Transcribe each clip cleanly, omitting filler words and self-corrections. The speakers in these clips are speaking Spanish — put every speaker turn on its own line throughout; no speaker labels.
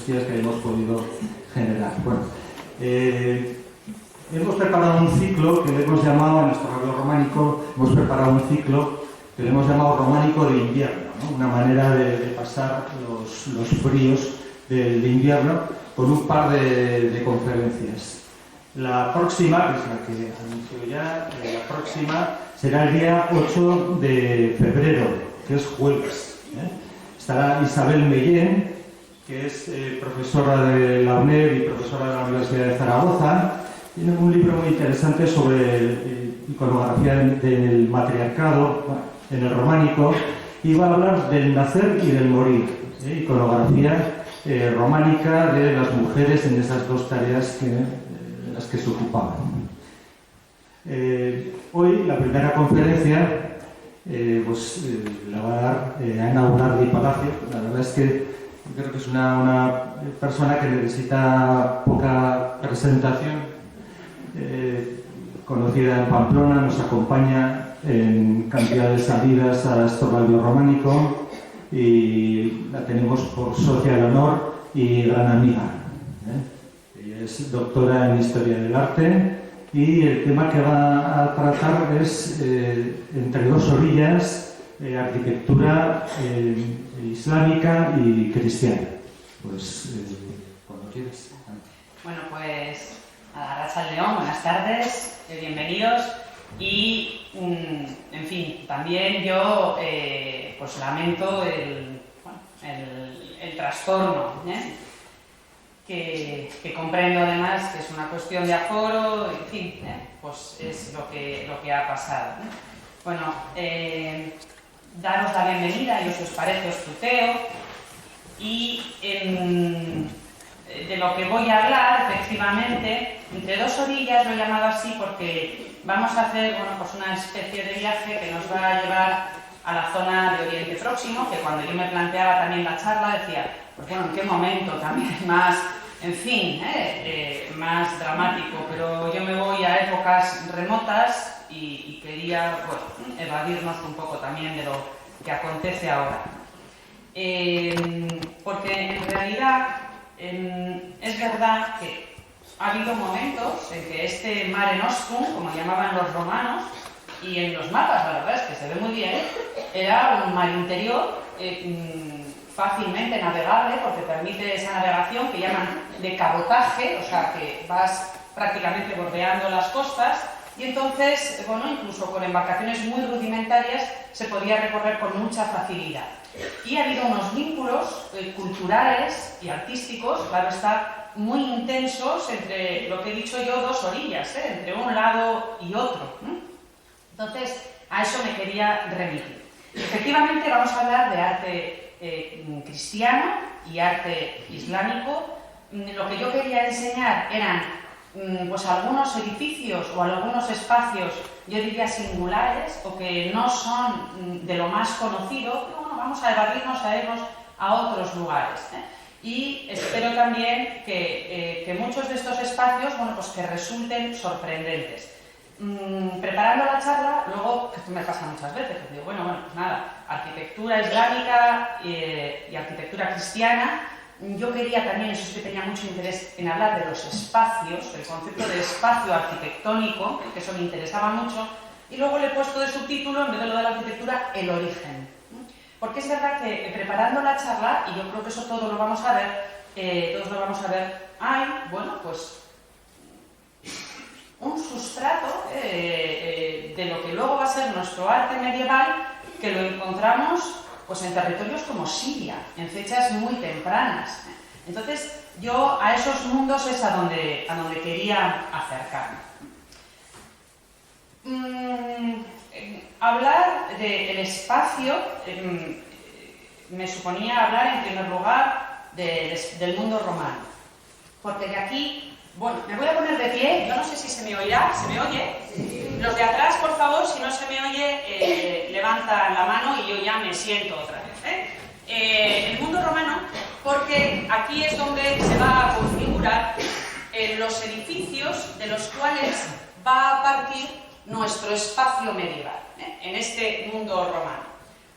angustias que hemos podido generar. Bueno, hemos preparado un ciclo que le hemos llamado, en nuestro radio románico, hemos preparado un ciclo que le hemos llamado románico de invierno, ¿no? Una manera de pasar los fríos de invierno con un par de conferencias. La próxima, que es la que anuncio ya, la próxima será el día 8 de febrero, que es jueves. Estará Isabel Mellén, que es profesora de la UNED y profesora de la Universidad de Zaragoza. Tiene un libro muy interesante sobre iconografía del matriarcado en el románico y va a hablar del nacer y del morir, iconografía románica de las mujeres en esas dos tareas en las que se ocupaban. Hoy la primera conferencia la va a dar a inaugurar Di Palacio. La verdad es que creo que es una persona que necesita poca presentación. Conocida en Pamplona, nos acompaña en cantidad de salidas a este radio románico y la tenemos por socia de honor y gran amiga. Ella es doctora en Historia del Arte y el tema que va a tratar es entre dos orillas, arquitectura islámica y cristiana. Pues cuando quieres.
Bueno, pues Arratsaldeon, buenas tardes, bienvenidos y, en fin, también yo pues lamento el trastorno, que comprendo además que es una cuestión de aforo, en fin, pues es lo que ha pasado. Bueno, daros la bienvenida, yo si os parece os tuteo y de lo que voy a hablar, efectivamente, entre dos orillas lo he llamado así porque vamos a hacer pues una especie de viaje que nos va a llevar a la zona de Oriente Próximo, que cuando yo me planteaba también la charla decía, pues bueno, ¿en qué momento también más, en fin, más dramático? Pero yo me voy a épocas remotas y quería evadirnos un poco también de lo que acontece ahora. Porque en realidad es verdad que ha habido momentos en que este Mare Nostrum, como llamaban los romanos, y en los mapas la verdad es que se ve muy bien, era un mar interior fácilmente navegable porque permite esa navegación que llaman de cabotaje, o sea que vas prácticamente bordeando las costas y entonces, bueno, incluso con embarcaciones muy rudimentarias se podía recorrer con mucha facilidad. Y ha habido unos vínculos culturales y artísticos, claro está, muy intensos entre lo que he dicho yo, dos orillas, entre un lado y otro. Entonces, a eso me quería remitir. Efectivamente, vamos a hablar de arte cristiano y arte islámico. Lo que yo quería enseñar eran pues algunos edificios o algunos espacios, yo diría singulares, o que no son de lo más conocido, pero bueno, vamos a evadirnos a irnos a otros lugares. Y espero también que muchos de estos espacios, bueno, pues que resulten sorprendentes. Preparando la charla, luego, esto me pasa muchas veces, digo, bueno, pues nada, arquitectura islámica y arquitectura cristiana. Yo quería también, eso sí que tenía mucho interés en hablar de los espacios, el concepto de espacio arquitectónico, que eso me interesaba mucho, y luego le he puesto de subtítulo, en vez de lo de la arquitectura, el origen. Porque es verdad que preparando la charla, y yo creo que eso todo lo vamos a ver, todos lo vamos a ver, hay, bueno, pues un sustrato de lo que luego va a ser nuestro arte medieval, que lo encontramos pues en territorios como Siria, en fechas muy tempranas. Entonces, yo a esos mundos es a donde quería acercarme. Hablar del espacio me suponía hablar en primer lugar del mundo romano, porque de aquí, bueno, me voy a poner de pie, yo no sé si se me oirá, ¿se me oye? Los de atrás, por favor, si no se me oye, levantan la mano y yo ya me siento otra vez. El mundo romano, porque aquí es donde se va a configurar los edificios de los cuales va a partir nuestro espacio medieval, en este mundo romano.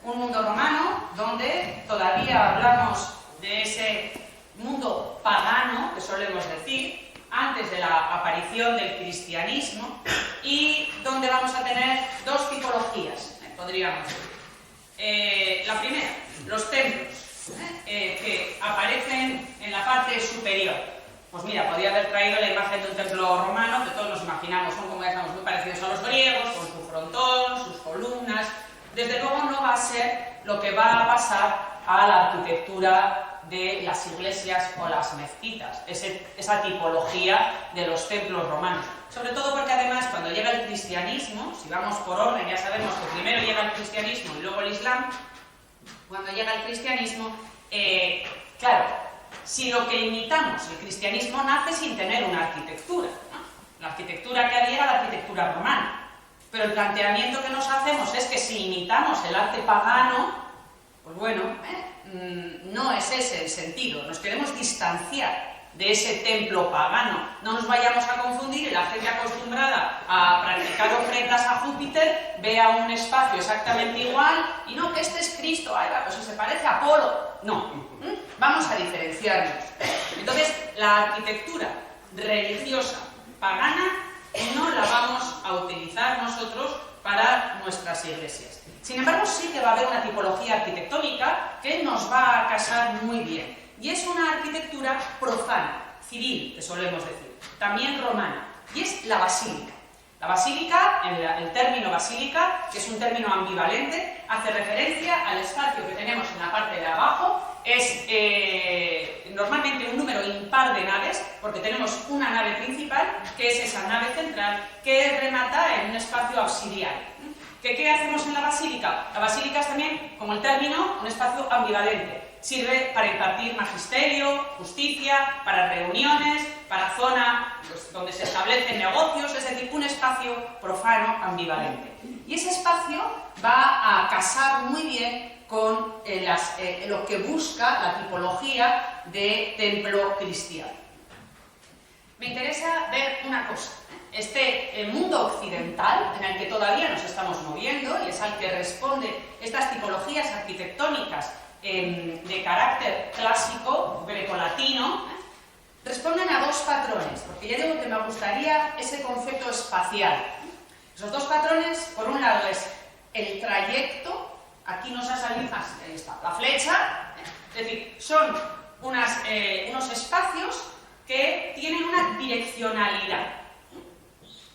Un mundo romano donde todavía hablamos de ese mundo pagano, que solemos decir, antes de la aparición del cristianismo, y donde vamos a tener dos tipologías, podríamos decir. La primera, los templos, que aparecen en la parte superior. Pues mira, podría haber traído la imagen de un templo romano, que todos nos imaginamos, son, como ya sabemos, muy parecidos a los griegos, con su frontón, sus columnas. Desde luego no va a ser lo que va a pasar a la arquitectura de las iglesias o las mezquitas, esa tipología de los templos romanos. Sobre todo porque además cuando llega el cristianismo, si vamos por orden, ya sabemos que primero llega el cristianismo y luego el islam. Cuando llega el cristianismo, claro, si lo que imitamos, el cristianismo nace sin tener una arquitectura, ¿no? La arquitectura que había era la arquitectura romana, pero el planteamiento que nos hacemos es que si imitamos el arte pagano, pues bueno, no es ese el sentido, nos queremos distanciar de ese templo pagano, no nos vayamos a confundir y la gente acostumbrada a practicar ofrendas a Júpiter vea un espacio exactamente igual y no, que este es Cristo, ay, pues si se parece a Apolo, no, vamos a diferenciarnos. Entonces, la arquitectura religiosa pagana no la vamos a utilizar nosotros para nuestras iglesias. Sin embargo, sí que va a haber una tipología arquitectónica que nos va a casar muy bien. Y es una arquitectura profana, civil, que solemos decir, también romana, y es la basílica. La basílica, el término basílica, que es un término ambivalente, hace referencia al espacio que tenemos en la parte de abajo. Es normalmente un número impar de naves, porque tenemos una nave principal, que es esa nave central, que remata en un espacio absidial. ¿Qué hacemos en la basílica? La basílica es también, como el término, un espacio ambivalente. Sirve para impartir magisterio, justicia, para reuniones, para zona donde se establecen negocios, es decir, un espacio profano ambivalente. Y ese espacio va a casar muy bien con lo que busca la tipología de templo cristiano. Me interesa ver una cosa. Este mundo occidental, en el que todavía nos estamos moviendo, y es al que responde estas tipologías arquitectónicas de carácter clásico, grecolatino, responden a dos patrones, porque ya digo que me gustaría ese concepto espacial. Esos dos patrones, por un lado, es el trayecto, aquí nos ha salido la flecha, es decir, son unos espacios que tienen una direccionalidad,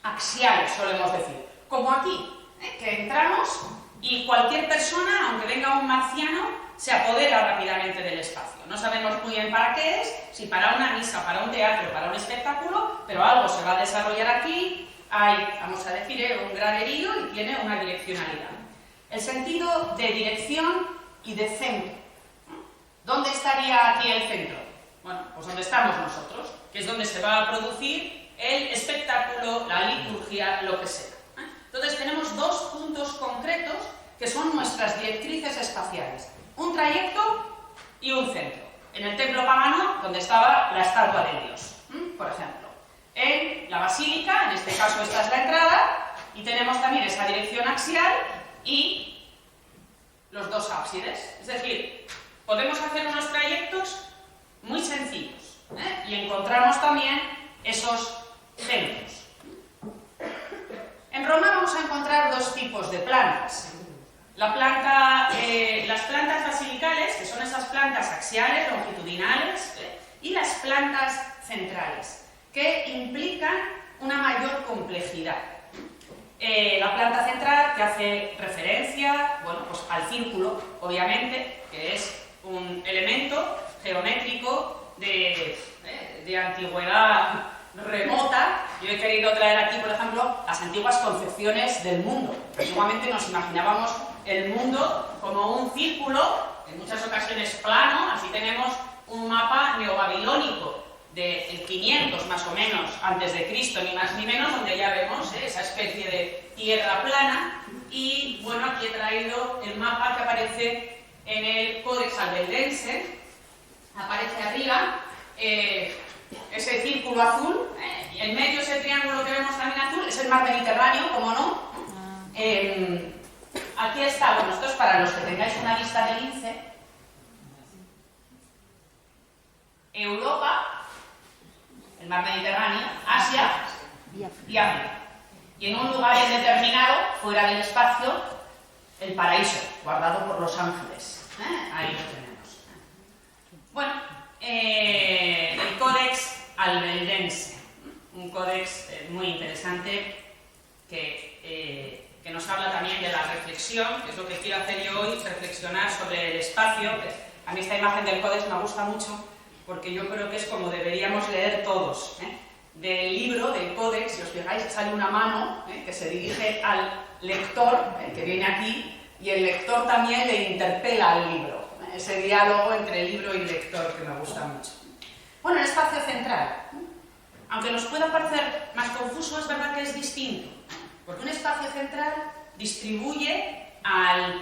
axial, solemos decir, como aquí, que entramos y cualquier persona, aunque venga un marciano, se apodera rápidamente del espacio. No sabemos muy bien para qué es, si para una misa, para un teatro, para un espectáculo, pero algo se va a desarrollar aquí, hay, vamos a decir, un graderío y tiene una direccionalidad. El sentido de dirección y de centro. ¿Dónde estaría aquí el centro? Bueno, pues donde estamos nosotros, que es donde se va a producir el espectáculo, la liturgia, lo que sea. Entonces tenemos dos puntos concretos que son nuestras directrices espaciales. Un trayecto y un centro. En el templo pagano, donde estaba la estatua de Dios, por ejemplo. En la basílica, en este caso esta es la entrada, y tenemos también esa dirección axial y los dos ábsides. Es decir, podemos hacer unos trayectos muy sencillos, y encontramos también esos centros. En Roma vamos a encontrar dos tipos de plantas. Las plantas basilicales, que son esas plantas axiales, longitudinales, y las plantas centrales, que implican una mayor complejidad. La planta central, que hace referencia, bueno, pues al círculo, obviamente, que es un elemento geométrico de antigüedad remota. Yo he querido traer aquí, por ejemplo, las antiguas concepciones del mundo. Antiguamente nos imaginábamos el mundo como un círculo, en muchas ocasiones plano. Así tenemos un mapa neobabilónico del 500 más o menos antes de Cristo, ni más ni menos, donde ya vemos esa especie de tierra plana. Y bueno, aquí he traído el mapa que aparece en el Codex Albeldense. Aparece arriba ese círculo azul, y en medio ese triángulo que vemos también azul, es el mar Mediterráneo, como no. Aquí está, bueno, esto es para los que tengáis una vista del lince. Europa, el mar Mediterráneo, Asia y África. Y en un lugar indeterminado, fuera del espacio, el paraíso, guardado por los ángeles. Ahí lo tenemos. Bueno, el Codex Albeldense, un códex muy interesante que nos habla también de la reflexión, que es lo que quiero hacer yo hoy, reflexionar sobre el espacio. A mí esta imagen del códex me gusta mucho porque yo creo que es como deberíamos leer todos. Del libro, del códex, si os fijáis, sale una mano que se dirige al lector, que viene aquí, y el lector también le interpela al libro. Ese diálogo entre el libro y el lector que me gusta mucho. Bueno, el espacio central. Aunque nos pueda parecer más confuso, es verdad que es distinto. Porque un espacio central distribuye al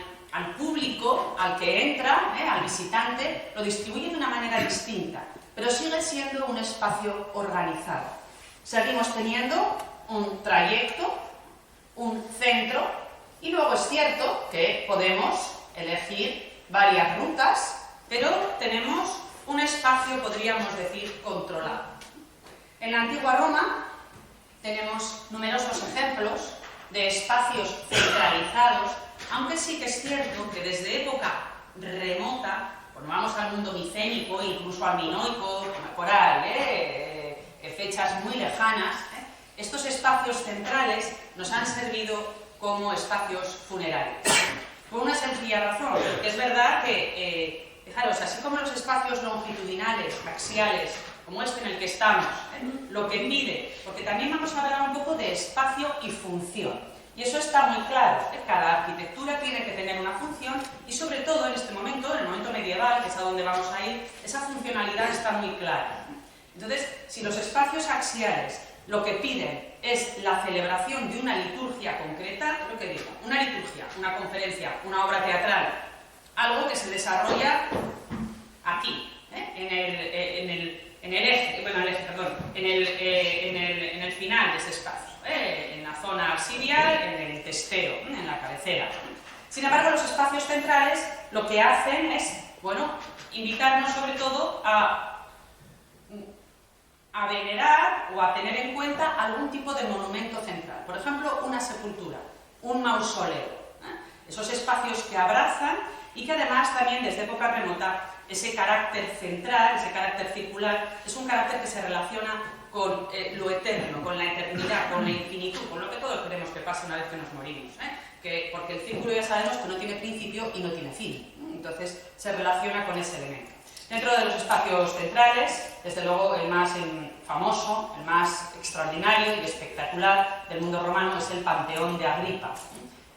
público, al que entra, al visitante, lo distribuye de una manera distinta. Pero sigue siendo un espacio organizado. Seguimos teniendo un trayecto, un centro, y luego es cierto que podemos elegir varias rutas, pero tenemos un espacio, podríamos decir, controlado. En la antigua Roma tenemos numerosos ejemplos de espacios centralizados, aunque sí que es cierto que desde época remota, cuando vamos al mundo micénico, incluso al minoico, coral, fechas muy lejanas, estos espacios centrales nos han servido como espacios funerarios. Por una sencilla razón, porque es verdad que, fijaros, así como los espacios longitudinales, axiales, como este en el que estamos, lo que pide, porque también vamos a hablar un poco de espacio y función. Y eso está muy claro, cada arquitectura tiene que tener una función y sobre todo en este momento, en el momento medieval, que es a donde vamos a ir, esa funcionalidad está muy clara. Entonces, si los espacios axiales lo que piden es la celebración de una liturgia concreta, es lo que digo, una liturgia, una conferencia, una obra teatral, algo que se desarrolla aquí, en el final de ese espacio, en la zona arcilial, en el testero, en la cabecera. Sin embargo, los espacios centrales lo que hacen es, bueno, invitarnos sobre todo a venerar o a tener en cuenta algún tipo de monumento central. Por ejemplo, una sepultura, un mausoleo. Esos espacios que abrazan y que además también desde época remota ese carácter central, ese carácter circular, es un carácter que se relaciona con lo eterno, con la eternidad, con la infinitud, con lo que todos queremos que pase una vez que nos morimos. Porque el círculo ya sabemos que no tiene principio y no tiene fin. Entonces se relaciona con ese elemento. Dentro de los espacios centrales, desde luego el más famoso, el más extraordinario y espectacular del mundo romano es el Panteón de Agripa.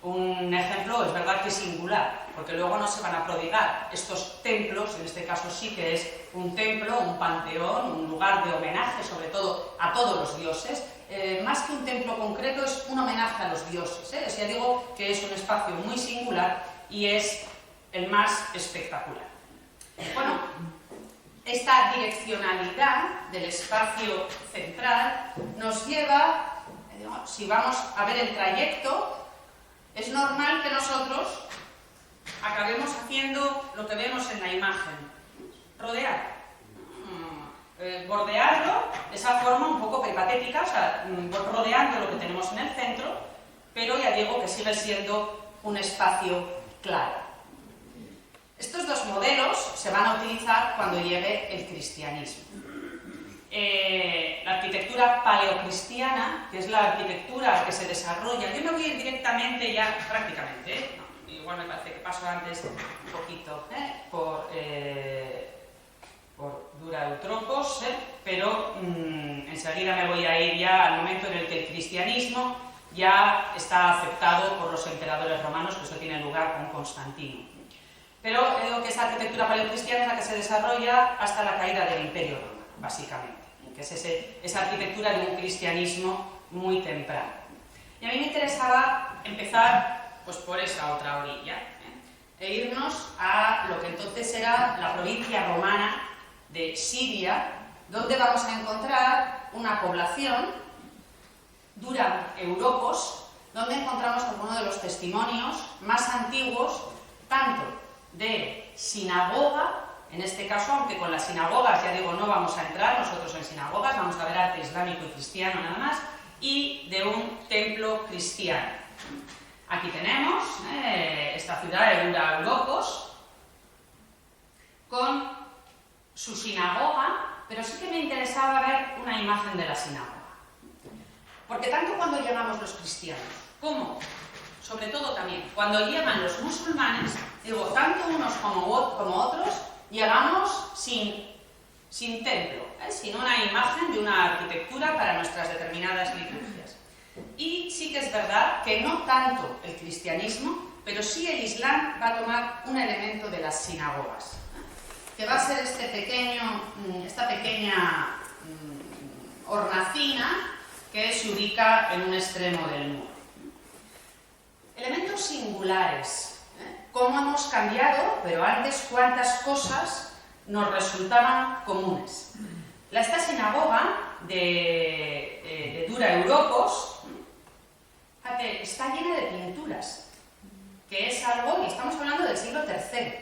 Un ejemplo, es verdad que singular, porque luego no se van a prodigar estos templos, en este caso sí que es un templo, un panteón, un lugar de homenaje sobre todo a todos los dioses. Más que un templo concreto es un homenaje a los dioses. O sea, digo que es un espacio muy singular y es el más espectacular. Bueno, esta direccionalidad del espacio central nos lleva, si vamos a ver el trayecto, es normal que nosotros acabemos haciendo lo que vemos en la imagen, rodear, bordearlo de esa forma un poco peripatética, o sea, rodeando lo que tenemos en el centro, pero ya digo que sigue siendo un espacio claro. Estos dos modelos se van a utilizar cuando llegue el cristianismo. La arquitectura paleocristiana, que es la arquitectura que se desarrolla, yo me voy a ir directamente ya, prácticamente, igual me parece que paso antes un poquito por Dura Eutropos, pero enseguida me voy a ir ya al momento en el que el cristianismo ya está aceptado por los emperadores romanos, que eso tiene lugar con Constantino. Pero digo que esa arquitectura paleocristiana es la que se desarrolla hasta la caída del Imperio Romano, básicamente, que es esa arquitectura de un cristianismo muy temprano. Y a mí me interesaba empezar pues, por esa otra orilla, e irnos a lo que entonces era la provincia romana de Siria, donde vamos a encontrar una población, Dura Europos, donde encontramos algunos de los testimonios más antiguos, tanto de sinagoga en este caso, aunque con las sinagogas, ya digo, no vamos a entrar nosotros en sinagogas, vamos a ver arte islámico y cristiano nada más, y de un templo cristiano. Aquí tenemos esta ciudad de Dura Europos, con su sinagoga, pero sí que me interesaba ver una imagen de la sinagoga. Porque tanto cuando llegamos los cristianos, como, sobre todo también, cuando llegan los musulmanes, digo, tanto unos como otros, llegamos sin templo, sin una imagen de una arquitectura para nuestras determinadas liturgias. Y sí que es verdad que no tanto el cristianismo, pero sí el islam va a tomar un elemento de las sinagogas, que va a ser esta pequeña hornacina que se ubica en un extremo del muro. Elementos singulares. Cómo hemos cambiado, pero antes cuántas cosas nos resultaban comunes. Esta sinagoga de Dura Europos, fíjate, está llena de pinturas, que es algo, y estamos hablando del siglo III,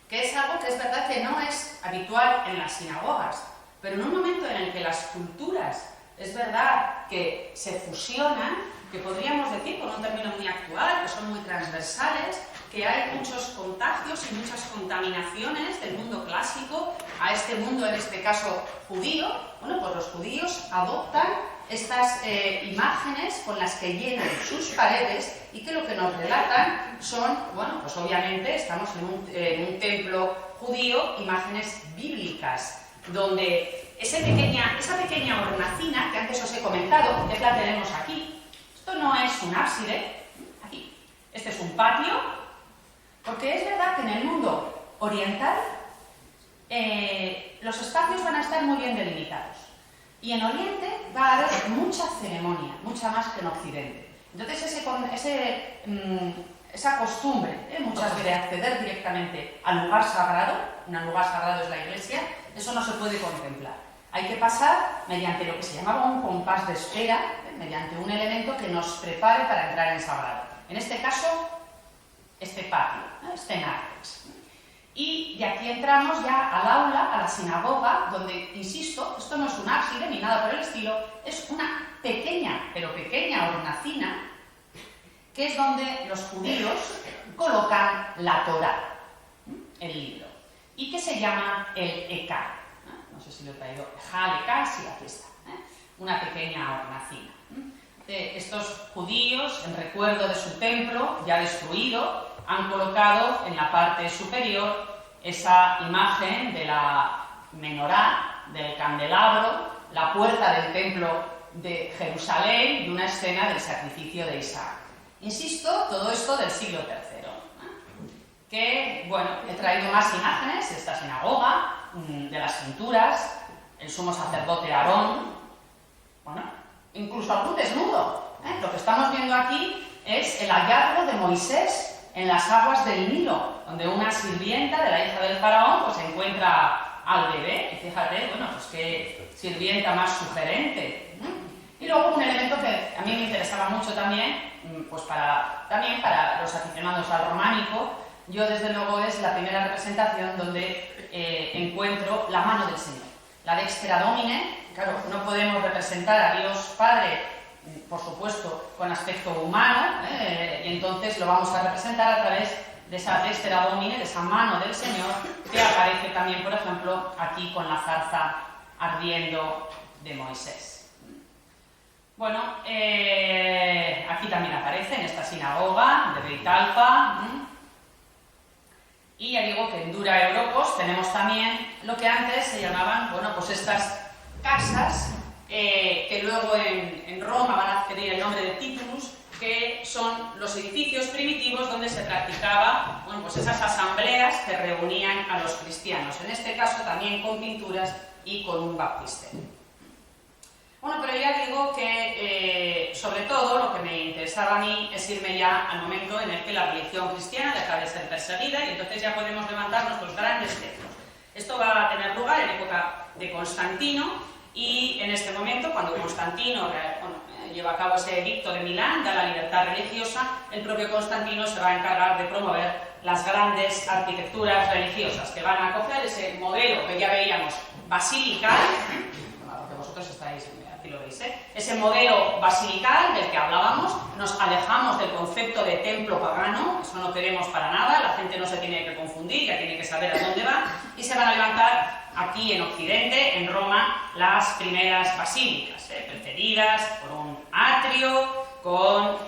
que es algo que es verdad que no es habitual en las sinagogas, pero en un momento en el que las culturas es verdad que se fusionan, que podríamos decir, con un término muy actual, que son muy transversales, que hay muchos contagios y muchas contaminaciones del mundo clásico a este mundo, en este caso judío. Bueno, pues los judíos adoptan estas imágenes con las que llenan sus paredes y que lo que nos relatan son, bueno, pues obviamente estamos en un templo judío, imágenes bíblicas, donde esa pequeña hornacina que antes os he comentado, que la tenemos aquí, esto no es un ábside, aquí, este es un patio, porque es verdad que en el mundo oriental los espacios van a estar muy bien delimitados. Y en Oriente va a haber mucha ceremonia, mucha más que en Occidente. Entonces esa costumbre, muchas veces de acceder directamente al lugar sagrado, un lugar sagrado es la iglesia, eso no se puede contemplar. Hay que pasar mediante lo que se llamaba un compás de espera, mediante un elemento que nos prepare para entrar en sagrado. En este caso, este patio, este nártex. Y de aquí entramos ya al aula, a la sinagoga, donde, insisto, esto no es un ábside ni nada por el estilo, es una pequeña, pero pequeña hornacina, que es donde los judíos colocan la Torá, el libro, y que se llama el Eka. No sé si lo he traído. Eka, sí, aquí está. Una pequeña hornacina. Estos judíos, en recuerdo de su templo, ya destruido, han colocado en la parte superior esa imagen de la menorá, del candelabro, la puerta del templo de Jerusalén, y una escena del sacrificio de Isaac. Insisto, todo esto del siglo III. Que, bueno, he traído más imágenes de esta sinagoga, de las pinturas, el sumo sacerdote Aarón, bueno, incluso algún desnudo. Lo que estamos viendo aquí es el hallazgo de Moisés en las aguas del Nilo, donde una sirvienta de la hija del faraón pues encuentra al bebé, y fíjate, bueno, pues qué sirvienta más sugerente. Y luego un elemento que a mí me interesaba mucho también, pues también para los aficionados al románico, yo desde luego es la primera representación donde encuentro la mano del Señor, la Dextra Domine. Claro, no podemos representar a Dios Padre, por supuesto, con aspecto humano, y entonces lo vamos a representar a través de esa Dextra Domine, de esa mano del Señor, que aparece también, por ejemplo, aquí con la zarza ardiendo de Moisés. Bueno, aquí también aparece, en esta sinagoga de Beit Alfa, y ya digo que en Dura Europos tenemos también lo que antes se llamaban, bueno, pues estas casas, que luego en Roma van a adquirir el nombre de titulus, que son los edificios primitivos donde se practicaba, bueno, pues esas asambleas que reunían a los cristianos, en este caso también con pinturas y con un baptisterio. Bueno, pero ya digo que sobre todo lo que me interesaba a mí es irme ya al momento en el que la religión cristiana deja de ser perseguida y entonces ya podemos levantar nuestros grandes templos. Esto va a tener lugar en época de Constantino y en este momento, cuando Constantino lleva a cabo ese edicto de Milán, da la libertad religiosa, el propio Constantino se va a encargar de promover las grandes arquitecturas religiosas que van a coger ese modelo que ya veíamos basilical, que vosotros estáis, aquí lo veis, ese modelo basilical del que hablábamos, nos alejamos del concepto de templo pagano, eso no queremos para nada, la gente no se tiene que confundir, ya tiene que saber a dónde va, y se van a levantar aquí en Occidente, en Roma, las primeras basílicas, precedidas por un atrio, con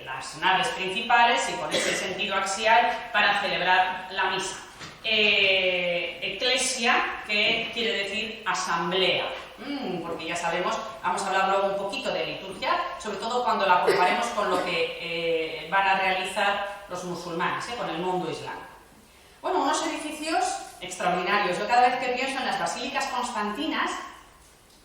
las naves principales y con ese sentido axial para celebrar la misa. Eclesia, que quiere decir asamblea, porque ya sabemos, vamos a hablar luego un poquito de liturgia, sobre todo cuando la comparemos con lo que van a realizar los musulmanes, con el mundo islámico. Bueno, unos edificios extraordinarios. Yo cada vez que pienso en las basílicas constantinas,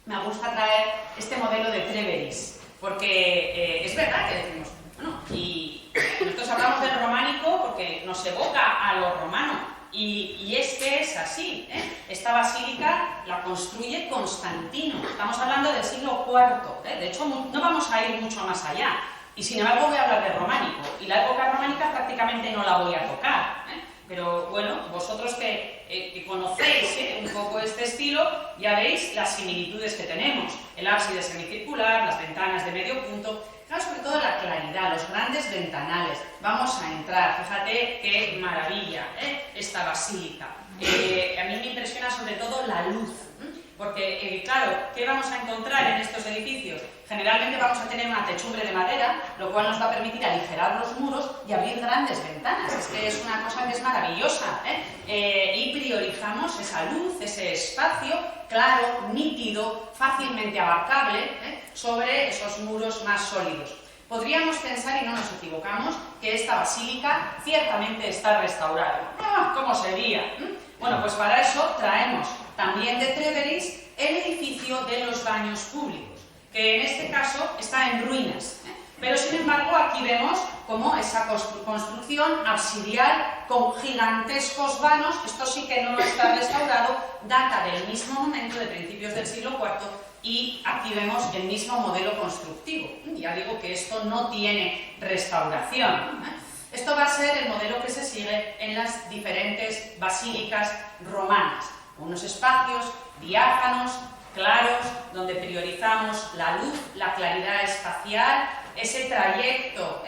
me gusta traer este modelo de Treveris, porque es verdad que decimos, bueno, y nosotros hablamos del románico porque nos evoca a lo romano, y es que es así, Esta basílica la construye Constantino, estamos hablando del siglo IV, de hecho no vamos a ir mucho más allá, y sin embargo voy a hablar del románico, y la época románica prácticamente no la voy a tocar, pero bueno, vosotros que conocéis un poco este estilo, ya veis las similitudes que tenemos, el ábside semicircular, las ventanas de medio punto, claro, sobre todo la claridad, los grandes ventanales. Vamos a entrar, fíjate qué maravilla esta basílica. A mí me impresiona sobre todo la luz, porque claro, ¿qué vamos a encontrar en estos edificios? Generalmente vamos a tener una techumbre de madera, lo cual nos va a permitir aligerar los muros y abrir grandes ventanas. Es que es una cosa que es maravillosa, y priorizamos esa luz, ese espacio claro, nítido, fácilmente abarcable, sobre esos muros más sólidos. Podríamos pensar, y no nos equivocamos, que esta basílica ciertamente está restaurada. ¿Cómo sería? Bueno, pues para eso traemos también de Treveris el edificio de los baños públicos, que en este caso está en ruinas. Pero sin embargo aquí vemos como esa construcción absidial con gigantescos vanos, esto sí que no está restaurado, data del mismo momento, de principios del siglo IV, y aquí vemos el mismo modelo constructivo. Ya digo que esto no tiene restauración. Esto va a ser el modelo que se sigue en las diferentes basílicas romanas. Unos espacios diáfanos, claros, donde priorizamos la luz, la claridad espacial, ese trayecto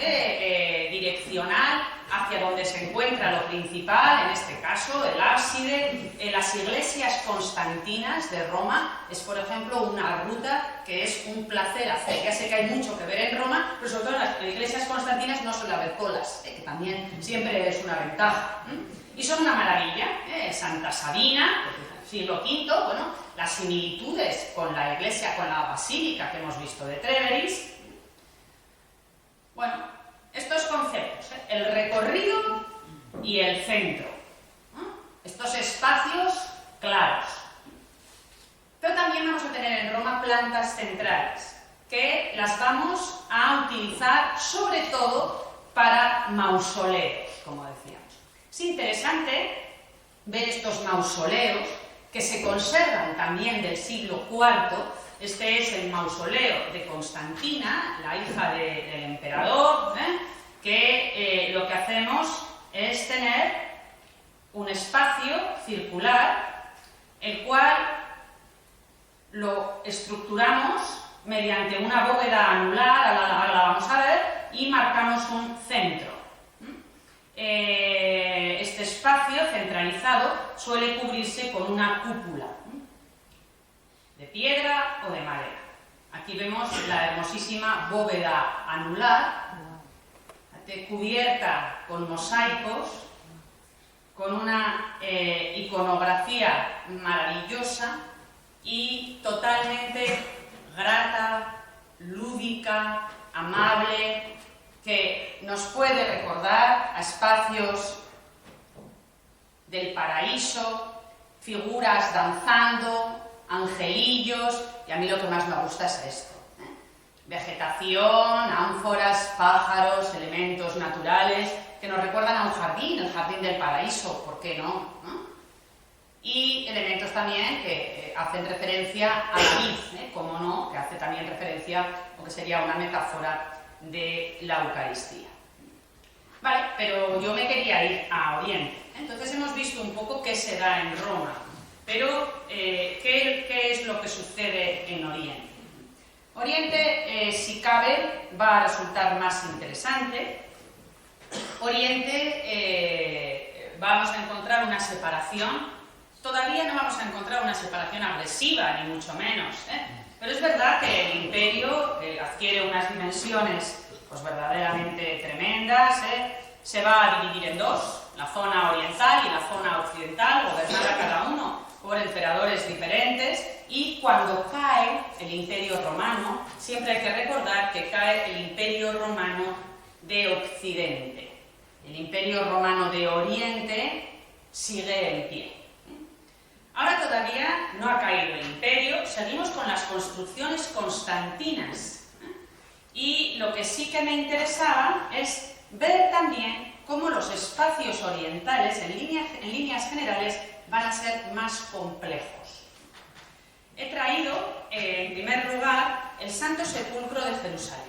direccional hacia donde se encuentra lo principal, en este caso el ábside. Las iglesias constantinas de Roma es, por ejemplo, una ruta que es un placer hacer. Ya sé que hay mucho que ver en Roma, pero sobre todo en las iglesias constantinas no suele haber colas, que también siempre es una ventaja. Y son una maravilla. Santa Sabina, siglo V, bueno, las similitudes con la iglesia, con la basílica que hemos visto de Treveris. Bueno, estos conceptos, el recorrido y el centro, estos espacios claros. Pero también vamos a tener en Roma plantas centrales, que las vamos a utilizar sobre todo para mausoleos, como decíamos. Es interesante ver estos mausoleos que se conservan también del siglo IV. Este es el mausoleo de Constantina, la hija del emperador, que lo que hacemos es tener un espacio circular, el cual lo estructuramos mediante una bóveda anular, ahora la vamos a ver, y marcamos un centro. Este espacio centralizado suele cubrirse con una cúpula de piedra o de madera. Aquí vemos la hermosísima bóveda anular, cubierta con mosaicos, con una iconografía maravillosa y totalmente grata, lúdica, amable, que nos puede recordar a espacios del paraíso, figuras danzando, angelillos, y a mí lo que más me gusta es esto. Vegetación, ánforas, pájaros, elementos naturales que nos recuerdan a un jardín, el jardín del paraíso, ¿por qué no? y elementos también que hacen referencia a la vid, como no, que hace también referencia a lo que sería una metáfora de la Eucaristía. Vale, pero yo me quería ir a Oriente. Entonces hemos visto un poco qué se da en Roma, pero ¿qué es lo que sucede en Oriente? Oriente, si cabe, va a resultar más interesante. Oriente vamos a encontrar una separación. Todavía no vamos a encontrar una separación agresiva, ni mucho menos, pero es verdad que el imperio adquiere unas dimensiones pues verdaderamente tremendas, se va a dividir en dos, la zona oriental y la zona occidental, gobernada cada uno por emperadores diferentes, y cuando cae el imperio romano, siempre hay que recordar que cae el imperio romano de Occidente. El imperio romano de Oriente sigue en pie. Ahora todavía no ha caído el imperio, seguimos con las construcciones constantinas. Y lo que sí que me interesaba es ver también cómo los espacios orientales, en líneas generales, van a ser más complejos. He traído, en primer lugar, el Santo Sepulcro de Jerusalén.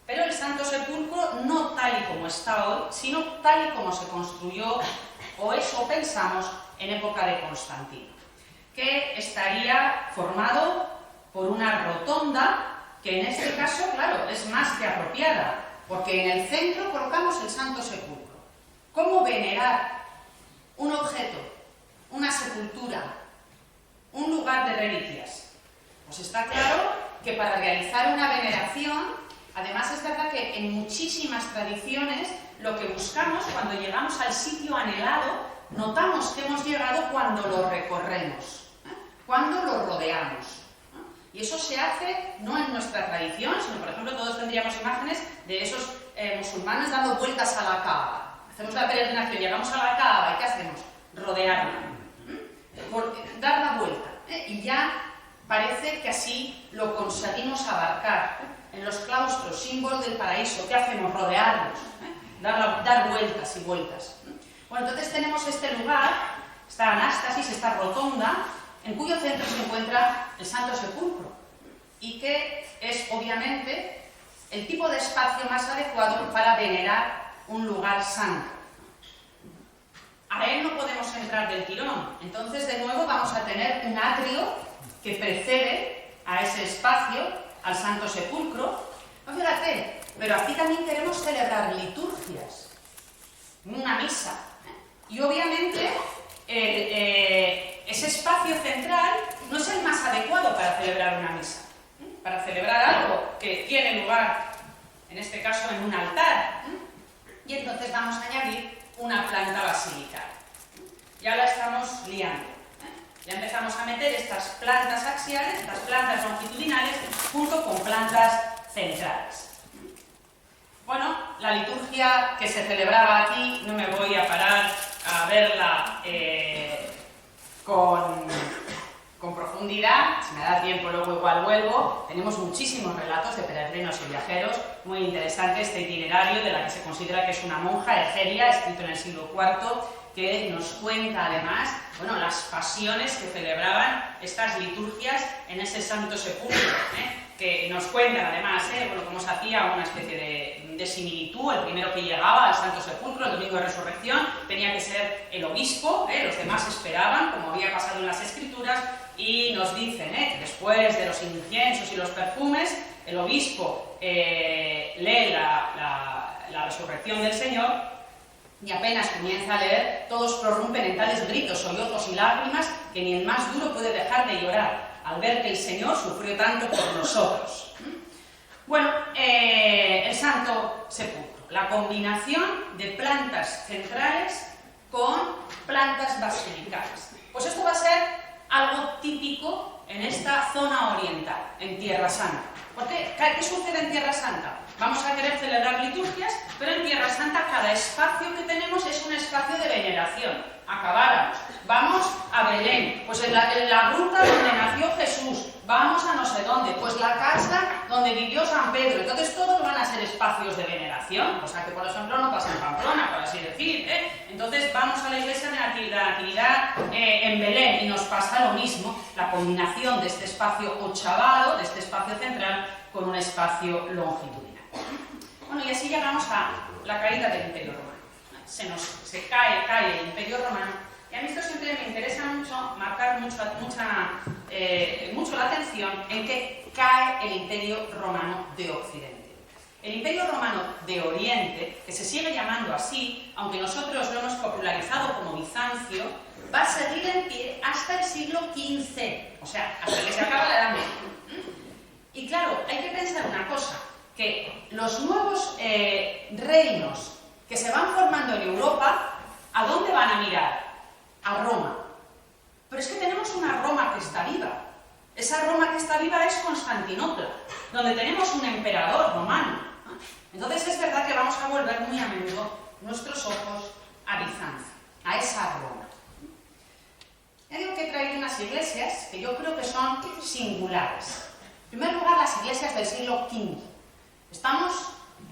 Pero el Santo Sepulcro no tal y como está hoy, sino tal y como se construyó, o eso pensamos, en época de Constantino, que estaría formado por una rotonda, que en este caso, claro, es más que apropiada, porque en el centro colocamos el Santo Sepulcro. ¿Cómo venerar un objeto, una sepultura, un lugar de reliquias? Pues está claro que para realizar una veneración, además es verdad que en muchísimas tradiciones lo que buscamos cuando llegamos al sitio anhelado, notamos que hemos llegado cuando lo recorremos, cuando lo rodeamos. Y eso se hace no en nuestra tradición, sino, por ejemplo, todos tendríamos imágenes de esos musulmanes dando vueltas a la Kaaba. Hacemos la peregrinación, llegamos a la Kaaba, ¿y qué hacemos? Rodearla, dar la vuelta. Y ya parece que así lo conseguimos abarcar. En los claustros, símbolo del paraíso, ¿qué hacemos? Rodearlos, dar vueltas y vueltas. Bueno, entonces tenemos este lugar, esta anástasis, esta rotonda, en cuyo centro se encuentra el Santo Sepulcro, y que es, obviamente, el tipo de espacio más adecuado para venerar un lugar santo. A él no podemos entrar del tirón, entonces de nuevo vamos a tener un atrio que precede a ese espacio, al Santo Sepulcro. No, fíjate, pero aquí también queremos celebrar liturgias, una misa, y obviamente ese espacio central no es el más adecuado para celebrar una misa, para celebrar algo que tiene lugar, en este caso, en un altar. Y entonces vamos a añadir una planta basilical. Ya la estamos liando. Ya empezamos a meter estas plantas axiales, estas plantas longitudinales, junto con plantas centrales. Bueno, la liturgia que se celebraba aquí, no me voy a parar a verla con profundidad, si me da tiempo luego igual vuelvo. Tenemos muchísimos relatos de peregrinos y viajeros, muy interesante este itinerario de la que se considera que es una monja, Egeria, escrito en el siglo IV, que nos cuenta además, bueno, las pasiones que celebraban estas liturgias en ese Santo Sepulcro, que nos cuentan además, bueno, cómo se hacía una especie de similitud. El primero que llegaba al Santo Sepulcro, el domingo de Resurrección, tenía que ser el obispo, los demás esperaban, como había pasado en las Escrituras, y nos dicen que después de los inciensos y los perfumes, el obispo lee la resurrección del Señor, y apenas comienza a leer, todos prorrumpen en tales gritos, sollozos y lágrimas que ni el más duro puede dejar de llorar al ver que el Señor sufrió tanto por nosotros. Bueno, el Santo Sepulcro, la combinación de plantas centrales con plantas basilicales. Pues esto va a ser algo típico en esta zona oriental, en Tierra Santa. ¿Por qué? ¿Qué sucede en Tierra Santa? Vamos a querer celebrar liturgias, pero en Tierra Santa cada espacio que tenemos es un espacio de veneración. Acabáramos. Vamos a Belén, pues en la gruta donde nació Jesús, vamos a no sé dónde, pues la casa donde vivió San Pedro. Entonces todos van a ser espacios de veneración, cosa que por ejemplo no pasa en Pamplona, por así decir, ¿eh? Entonces vamos a la iglesia de la Natividad en Belén y nos pasa lo mismo, la combinación de este espacio ochavado, de este espacio central, con un espacio longitudinal. Bueno, y así llegamos a la caída del Imperio Romano. Se cae el Imperio Romano, y a mí esto siempre me interesa mucho, marcar mucho la atención en que cae el Imperio Romano de Occidente. El Imperio Romano de Oriente, que se sigue llamando así, aunque nosotros lo hemos popularizado como Bizancio, va a seguir en pie hasta el siglo XV, o sea, hasta que se acaba la Edad Media. Y claro, hay que pensar una cosa, que los nuevos reinos que se van formando en Europa, ¿a dónde van a mirar? A Roma. Pero es que tenemos una Roma que está viva. Esa Roma que está viva es Constantinopla, donde tenemos un emperador romano. Entonces es verdad que vamos a volver muy a menudo nuestros ojos a Bizancio, a esa Roma. Ya digo que he traído unas iglesias que yo creo que son singulares. En primer lugar, las iglesias del siglo V. Estamos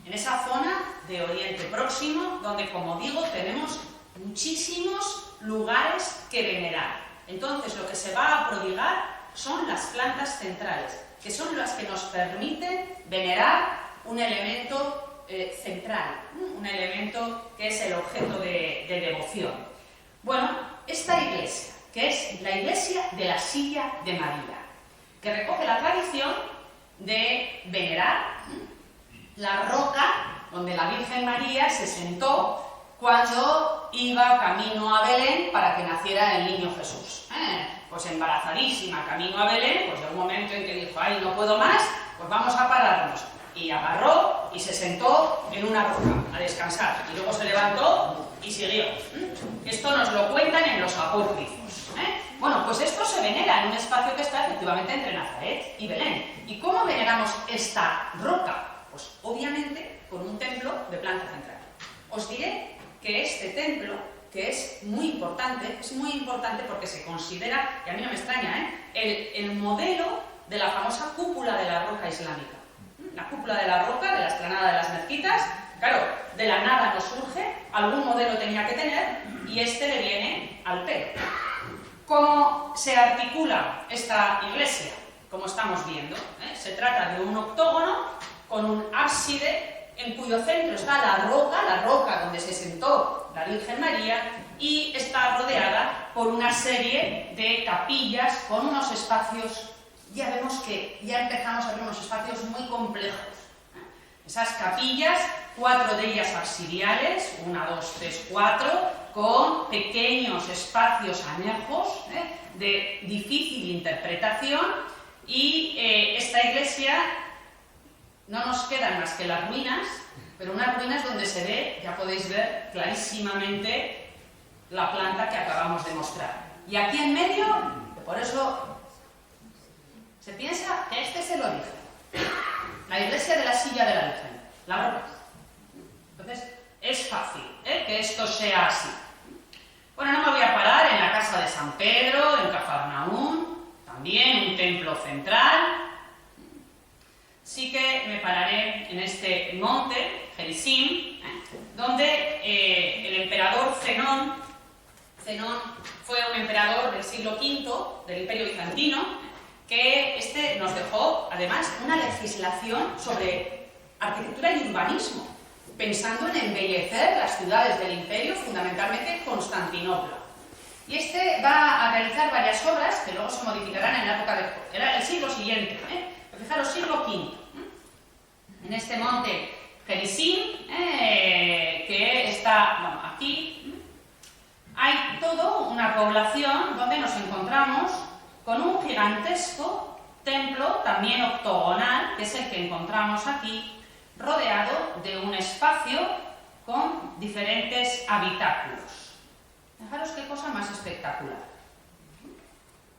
en esa zona de Oriente Próximo, donde, como digo, tenemos muchísimos lugares que venerar. Entonces, lo que se va a prodigar son las plantas centrales, que son las que nos permiten venerar un elemento central, un elemento que es el objeto de devoción. Bueno, esta iglesia, que es la iglesia de la Silla de María, que recoge la tradición de venerar la roca donde la Virgen María se sentó cuando iba camino a Belén para que naciera el niño Jesús. Pues embarazadísima, camino a Belén, pues llegó un momento en que dijo, ay, no puedo más, pues vamos a pararnos. Y agarró y se sentó en una roca a descansar. Y luego se levantó y siguió. Esto nos lo cuentan en los apócrifos. Bueno, pues esto se venera en un espacio que está efectivamente entre Nazaret y Belén. ¿Y cómo veneramos esta roca? Pues obviamente con un templo de planta central. Os diré que este templo, que es muy importante porque se considera, y a mí no me extraña, el modelo de la famosa cúpula de la roca islámica. La cúpula de la roca, de la explanada de las mezquitas, claro, de la nada nos surge, algún modelo tenía que tener, y este le viene al pelo. ¿Cómo se articula esta iglesia? Como estamos viendo, se trata de un octógono con un ábside en cuyo centro está la roca donde se sentó la Virgen María, y está rodeada por una serie de capillas con unos espacios, ya vemos que ya empezamos a ver unos espacios muy complejos. Esas capillas, 4 de ellas absidiales, 1, 2, 3, 4, con pequeños espacios añejos, de difícil interpretación, y esta iglesia no nos quedan más que las ruinas, pero unas ruinas donde se ve, ya podéis ver clarísimamente, la planta que acabamos de mostrar. Y aquí en medio, por eso se piensa que este es el origen. La iglesia de la Silla de la Virgen, la roca. Entonces, es fácil que esto sea así. Bueno, no me voy a parar en la casa de San Pedro, en Cafarnaún, también un templo central. Sí que me pararé en este monte, Gerizim, donde el emperador Zenón fue un emperador del siglo V, del Imperio Bizantino, que nos dejó, además, una legislación sobre arquitectura y urbanismo, pensando en embellecer las ciudades del imperio, fundamentalmente Constantinopla. Y va a realizar varias obras que luego se modificarán en la época era el siglo siguiente, pero fijaros, siglo V. En este monte Gerizim, que está aquí, hay toda una población donde nos encontramos con un gigantesco templo, también octogonal, que es el que encontramos aquí, rodeado de un espacio con diferentes habitáculos. Fijaros qué cosa más espectacular.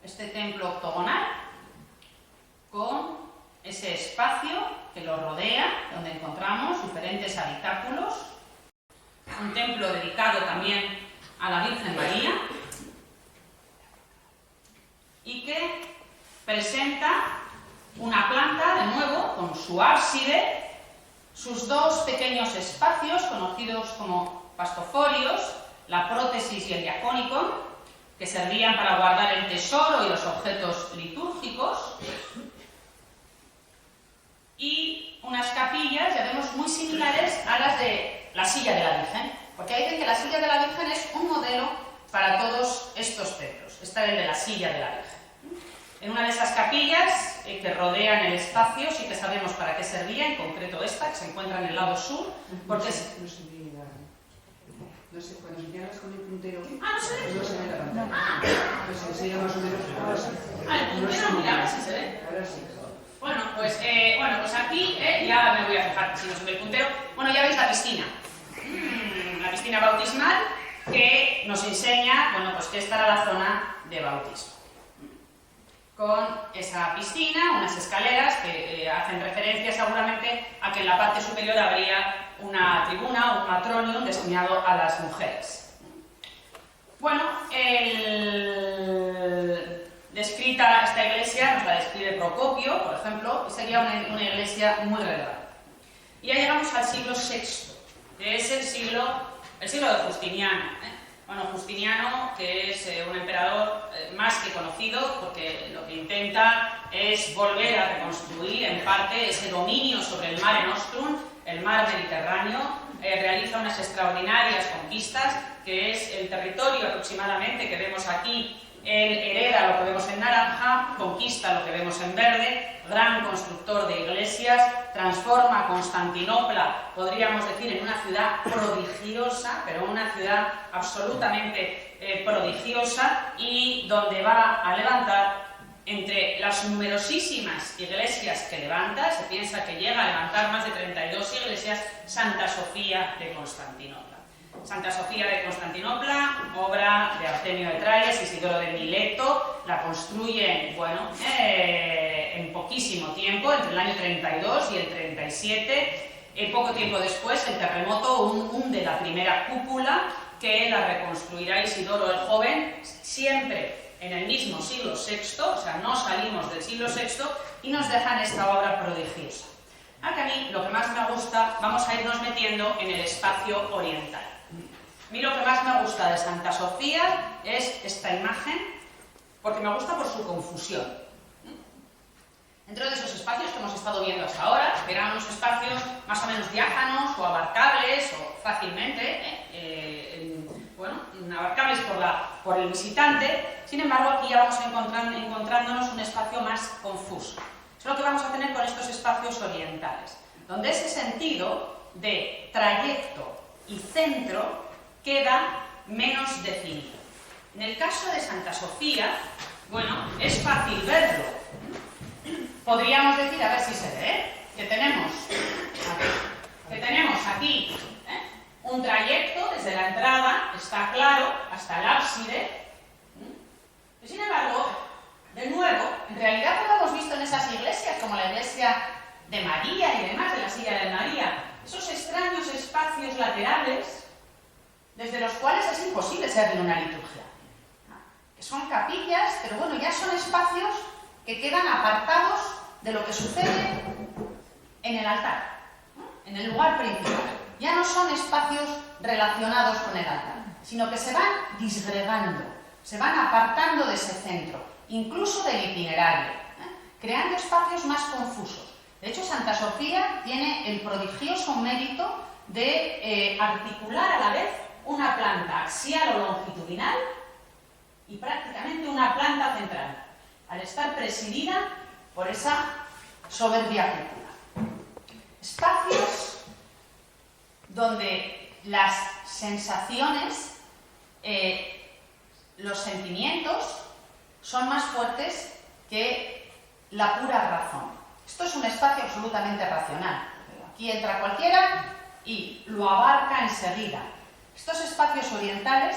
Este templo octogonal, con ese espacio que lo rodea, donde encontramos diferentes habitáculos, un templo dedicado también a la Virgen María, y que presenta una planta, de nuevo, con su ábside, sus dos pequeños espacios, conocidos como pastoforios, la prótesis y el diacónicon, que servían para guardar el tesoro y los objetos litúrgicos, y unas capillas, ya vemos, muy similares a las de la silla de la Virgen, porque dicen que la silla de la Virgen es un modelo para todos estos templos. Esta es el de la silla de la Virgen. En una de esas capillas que rodean el espacio, sí que sabemos para qué servía, en concreto esta, que se encuentra en el lado sur, porque es...
No sé, cuando señalas con el puntero,
Ah, no se ve.
no se ve la pantalla. No se enseña más o menos. Ahora sí.
Ah, el puntero, mira, a ver si se ve.
Ahora sí.
Bueno, pues aquí ya me voy a fijar si no se ve el puntero. Bueno, ya veis la piscina. La piscina bautismal que nos enseña, bueno, pues que esta era la zona de bautismo. Con esa piscina, unas escaleras que hacen referencia seguramente a que en la parte superior habría una tribuna, un matronium destinado a las mujeres. Bueno, descrita esta iglesia, nos la describe Procopio, por ejemplo, y sería una iglesia muy relevante. Y ya llegamos al siglo VI, que es el siglo de Justiniano. Bueno, Justiniano, que es un emperador más que conocido, porque lo que intenta es volver a reconstruir en parte ese dominio sobre el Mare Nostrum, el mar Mediterráneo, realiza unas extraordinarias conquistas, que es el territorio aproximadamente que vemos aquí. Él hereda lo que vemos en naranja, conquista lo que vemos en verde, gran constructor de iglesias, transforma Constantinopla, podríamos decir, en una ciudad prodigiosa, pero una ciudad absolutamente prodigiosa, y donde va a levantar, entre las numerosísimas iglesias que levanta, se piensa que llega a levantar más de 32 iglesias, Santa Sofía de Constantinopla. Santa Sofía de Constantinopla, obra de Artemio de Tralles, Isidoro de Mileto, la construyen, bueno, en poquísimo tiempo, entre el año 32 y el 37. Poco tiempo después, el terremoto hunde la primera cúpula, que la reconstruirá Isidoro el Joven, siempre en el mismo siglo VI, o sea, no salimos del siglo VI, y nos dejan esta obra prodigiosa. Aquí a mí lo que más me gusta, vamos a irnos metiendo en el espacio oriental. A mí lo que más me gusta de Santa Sofía es esta imagen, porque me gusta por su confusión. Dentro de esos espacios que hemos estado viendo hasta ahora, que eran unos espacios más o menos diáfanos o abarcables o fácilmente, abarcables por el visitante, sin embargo aquí ya vamos encontrándonos un espacio más confuso. Es lo que vamos a tener con estos espacios orientales, donde ese sentido de trayecto y centro queda menos definido. En el caso de Santa Sofía, bueno, es fácil verlo. Podríamos decir, a ver si se ve, que tenemos aquí un trayecto desde la entrada, está claro, hasta el ábside. Y sin embargo, de nuevo, en realidad como hemos visto en esas iglesias, como la iglesia de María y demás, de la silla de María, esos extraños espacios laterales, desde los cuales es imposible servir una liturgia. Que son capillas, pero bueno, ya son espacios que quedan apartados de lo que sucede en el altar, en el lugar principal. Ya no son espacios relacionados con el altar, sino que se van disgregando, se van apartando de ese centro, incluso del itinerario, creando espacios más confusos. De hecho, Santa Sofía tiene el prodigioso mérito de articular a la vez una planta axial o longitudinal y prácticamente una planta central, al estar presidida por esa soberbia cúpula. Espacios donde las sensaciones, los sentimientos son más fuertes que la pura razón. Esto es un espacio absolutamente racional. Aquí entra cualquiera y lo abarca enseguida. Estos espacios orientales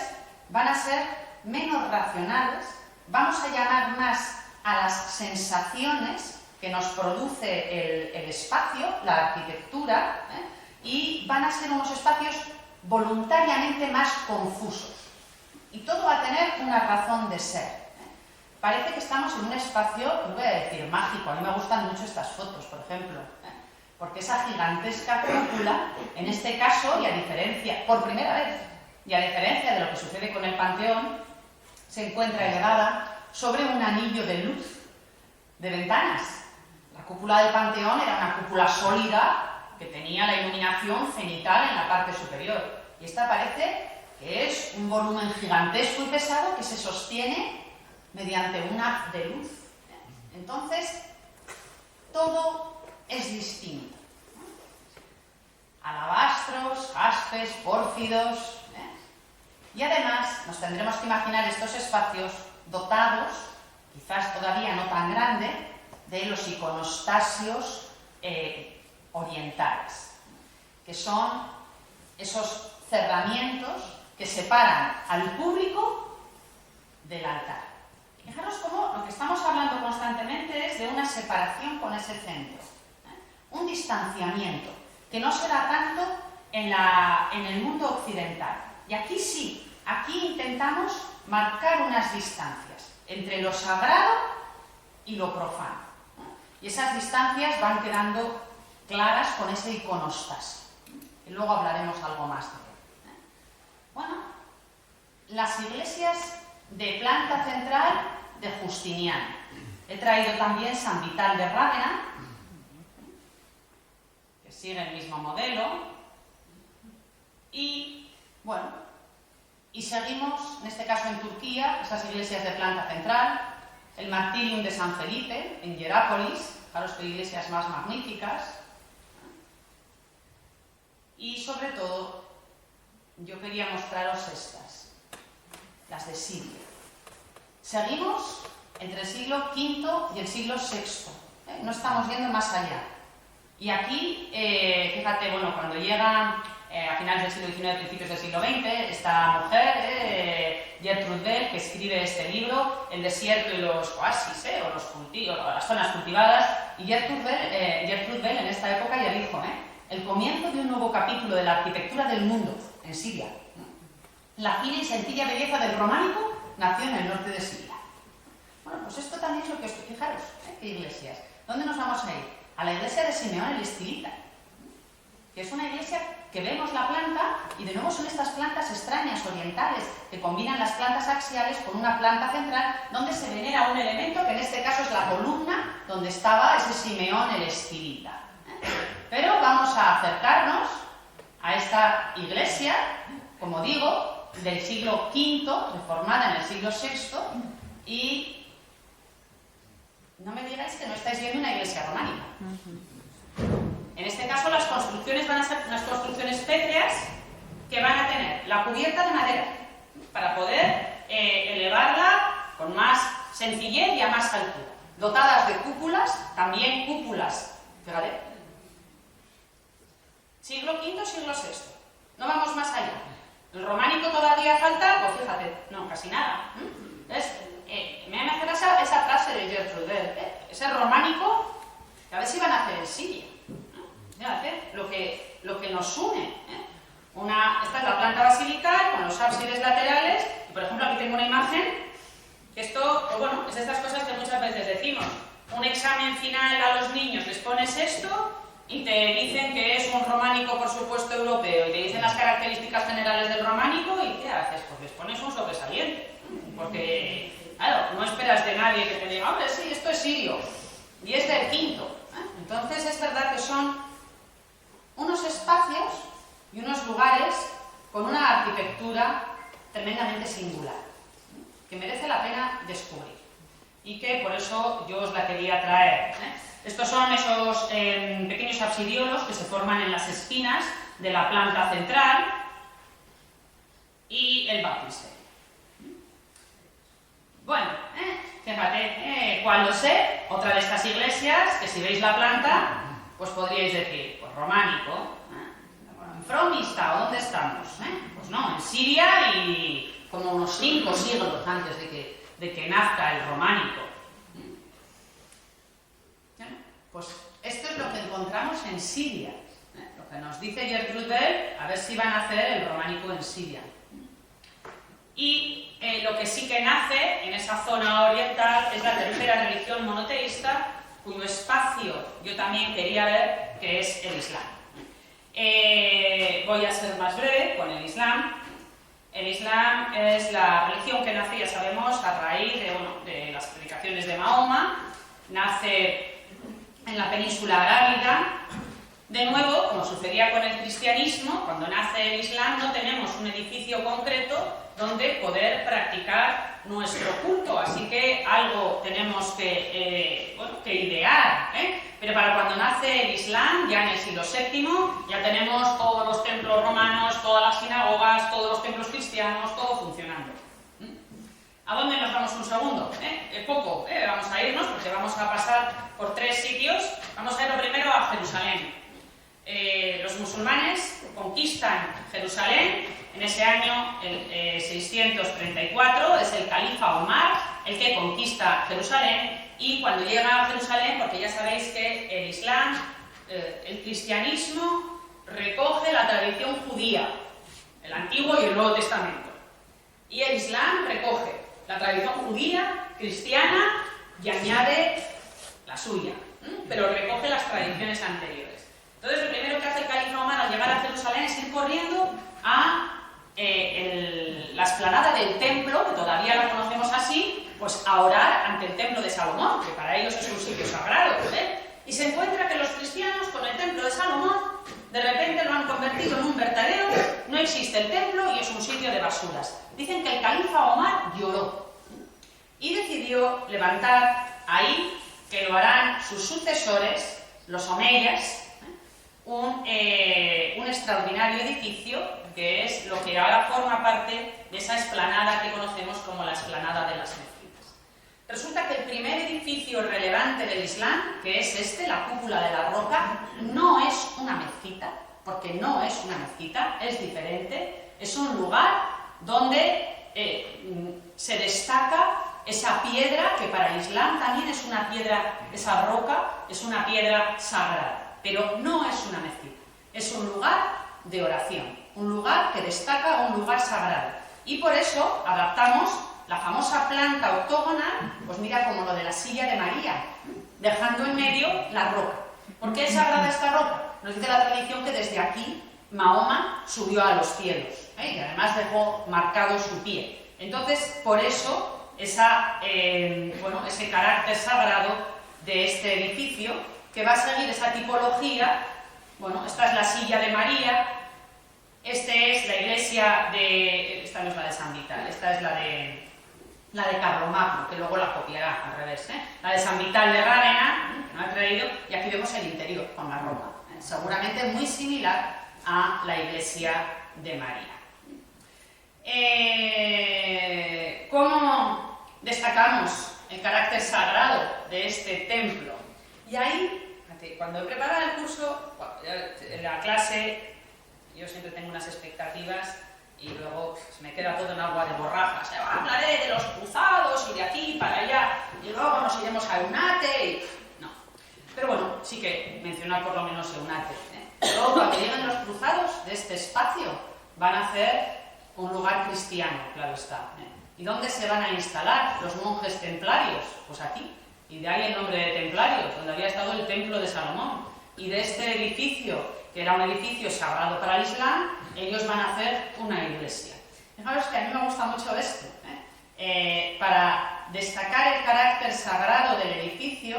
van a ser menos racionales, vamos a llamar más a las sensaciones que nos produce el espacio, la arquitectura, y van a ser unos espacios voluntariamente más confusos. Y todo va a tener una razón de ser.
parece que estamos en un espacio, no voy a decir mágico, a mí me gustan mucho estas fotos, por ejemplo, porque esa gigantesca cúpula, en este caso, y a diferencia, por primera vez, y a diferencia de lo que sucede con el Panteón, se encuentra elevada sobre un anillo de luz, de ventanas. La cúpula del Panteón era una cúpula sólida que tenía la iluminación cenital en la parte superior. Y esta parece que es un volumen gigantesco y pesado que se sostiene mediante un haz de luz. Entonces, todo es distinto. Alabastros, jaspes, pórfidos. Y además nos tendremos que imaginar estos espacios dotados, quizás todavía no tan grande, de los iconostasios orientales, que son esos cerramientos que separan al público del altar. Fijaros cómo lo que estamos hablando constantemente es de una separación con ese centro, un distanciamiento, que no se da tanto en el mundo occidental. Y aquí sí, aquí intentamos marcar unas distancias entre lo sagrado y lo profano. Y esas distancias van quedando claras con ese iconostasio. Y luego hablaremos algo más de él. Bueno, las iglesias de planta central de Justiniano. He traído también San Vital de Rávena, que sigue el mismo modelo. Y, bueno, y seguimos, en este caso en Turquía, estas iglesias de planta central, el Martirium de San Felipe, en Hierápolis, fijaros qué iglesias más magníficas. Y sobre todo, yo quería mostraros estas, las de Siria. Seguimos entre el siglo V y el siglo VI, no estamos yendo más allá. Y aquí, fíjate, bueno, cuando llegan a finales del siglo XIX, principios del siglo XX, esta mujer, Gertrude Bell, que escribe este libro, El desierto y los oasis, o los cultivos, las zonas cultivadas, y Gertrude Bell en esta época ya dijo, el comienzo de un nuevo capítulo de la arquitectura del mundo en Siria. La fina y sencilla belleza del románico nació en el norte de Siria. Bueno, pues esto también es lo que estoy, fijaros, qué iglesias. ¿Dónde nos vamos a ir? A la iglesia de Simeón el Estilita, que es una iglesia que vemos la planta, y de nuevo son estas plantas extrañas orientales, que combinan las plantas axiales con una planta central, donde se venera un elemento, que en este caso es la columna, donde estaba ese Simeón el Estilita. Pero vamos a acercarnos a esta iglesia, como digo, del siglo V, reformada en el siglo VI, y no me digáis que no estáis viendo una iglesia románica. En este caso las construcciones van a ser unas construcciones pétreas que van a tener la cubierta de madera para poder elevarla con más sencillez y a más altura, dotadas de cúpulas, también cúpulas, fíjate, siglo V, siglo VI. No vamos más allá. ¿El románico todavía falta? Pues fíjate, no, casi nada. Entonces, me ha imaginado esa frase de Gertrude Bell, ese románico, que a ver si van a hacer en Siria. Fíjate, lo que nos une. Esta es la planta basilical con los ábsides laterales, y por ejemplo aquí tengo una imagen, que esto, pues bueno, es de estas cosas que muchas veces decimos. Un examen final a los niños, les pones esto y te dicen que es un románico, por supuesto, europeo, y te dicen las características generales del románico, y ¿qué haces? Pues les pones un sobresaliente, porque, claro, no esperas de nadie que te diga, hombre, sí, esto es sirio, y es del quinto. Entonces es verdad que son unos espacios y unos lugares con una arquitectura tremendamente singular, que merece la pena descubrir, y que por eso yo os la quería traer. Estos son esos pequeños absidiolos que se forman en las esquinas de la planta central y el baptisterio. Bueno, fíjate, cuando sé, otra de estas iglesias, que si veis la planta, pues podríais decir, pues románico, en Fromista, ¿o dónde estamos? Pues no, en Siria, y como unos 5 siglos antes de que nazca el románico. Pues esto es lo que encontramos en Siria, lo que nos dice Gertrude Bell, a ver si van a hacer el románico en Siria.
Y lo que sí que nace en esa zona oriental es la tercera religión monoteísta, cuyo espacio yo también quería ver, que es el Islam. Voy a ser más breve con el Islam. El Islam es la religión que nace, ya sabemos, a raíz de las predicaciones de Mahoma. Nace en la península arábiga. De nuevo, como sucedía con el cristianismo, cuando nace el Islam no tenemos un edificio concreto donde poder practicar nuestro culto, así que algo tenemos que idear, pero para cuando nace el Islam, ya en el siglo VII, ya tenemos todos los templos romanos, todas las sinagogas, todos los templos cristianos, todo funcionando. ¿A dónde nos vamos un segundo? Poco, vamos a irnos porque vamos a pasar por 3 sitios. Vamos a ir lo primero a Jerusalén. Los musulmanes conquistan Jerusalén en ese año, el 634, es el califa Omar el que conquista Jerusalén, y cuando llega a Jerusalén, porque ya sabéis que el Islam, el cristianismo, recoge la tradición judía, el Antiguo y el Nuevo Testamento, y el Islam recoge la tradición judía, cristiana, y añade la suya, pero recoge las tradiciones anteriores. Entonces, lo primero que hace el califa Omar al llegar a Jerusalén es ir corriendo a la explanada del templo, que todavía la conocemos así, pues a orar ante el templo de Salomón, que para ellos es un sitio sagrado, y se encuentra que los cristianos con el templo de Salomón de repente lo han convertido en un vertedero, no existe el templo y es un sitio de basuras. Dicen que el califa Omar lloró y decidió levantar ahí, que lo harán sus sucesores, los omeyas, un extraordinario edificio que es lo que ahora forma parte de esa explanada que conocemos como la explanada de las mezquitas. Resulta que el primer edificio relevante del Islam, que es la cúpula de la roca, no es una mezquita, porque no es una mezquita, es diferente, es un lugar donde se destaca esa piedra, que para el Islam también es una piedra, esa roca es una piedra sagrada, pero no es una mezquita, es un lugar de oración, un lugar que destaca, un lugar sagrado. Y por eso adaptamos la famosa planta octogonal, pues mira, como lo de la silla de María, dejando en medio la roca. ¿Por qué es sagrada esta roca? Nos dice la tradición que desde aquí Mahoma subió a los cielos, y además dejó marcado su pie. Entonces, por eso, ese carácter sagrado de este edificio, que va a seguir esa tipología. Bueno, esta es la silla de María, esta es la iglesia esta no es la de San Vital, esta es la de Carlomagno, que luego la copiará al revés, la de San Vital de Rávena, que no ha traído, y aquí vemos el interior con la roca, seguramente muy similar a la iglesia de María. ¿Cómo destacamos el carácter sagrado de este templo? Y ahí, cuando he preparado el curso, en la clase, yo siempre tengo unas expectativas y luego me queda todo en agua de borrajas. Hablaré de los cruzados y de aquí para allá, y luego nos iremos a Eunate. No. Pero bueno, sí que mencionar por lo menos Eunate. Luego, cuando lleguen los cruzados de este espacio, van a hacer un lugar cristiano, claro está. ¿Y dónde se van a instalar los monjes templarios? Pues aquí. Y de ahí el nombre de templarios, donde había estado el templo de Salomón. Y de este edificio, que era un edificio sagrado para el Islam, ellos van a hacer una iglesia. Fijaros que a mí me gusta mucho esto. Para destacar el carácter sagrado del edificio,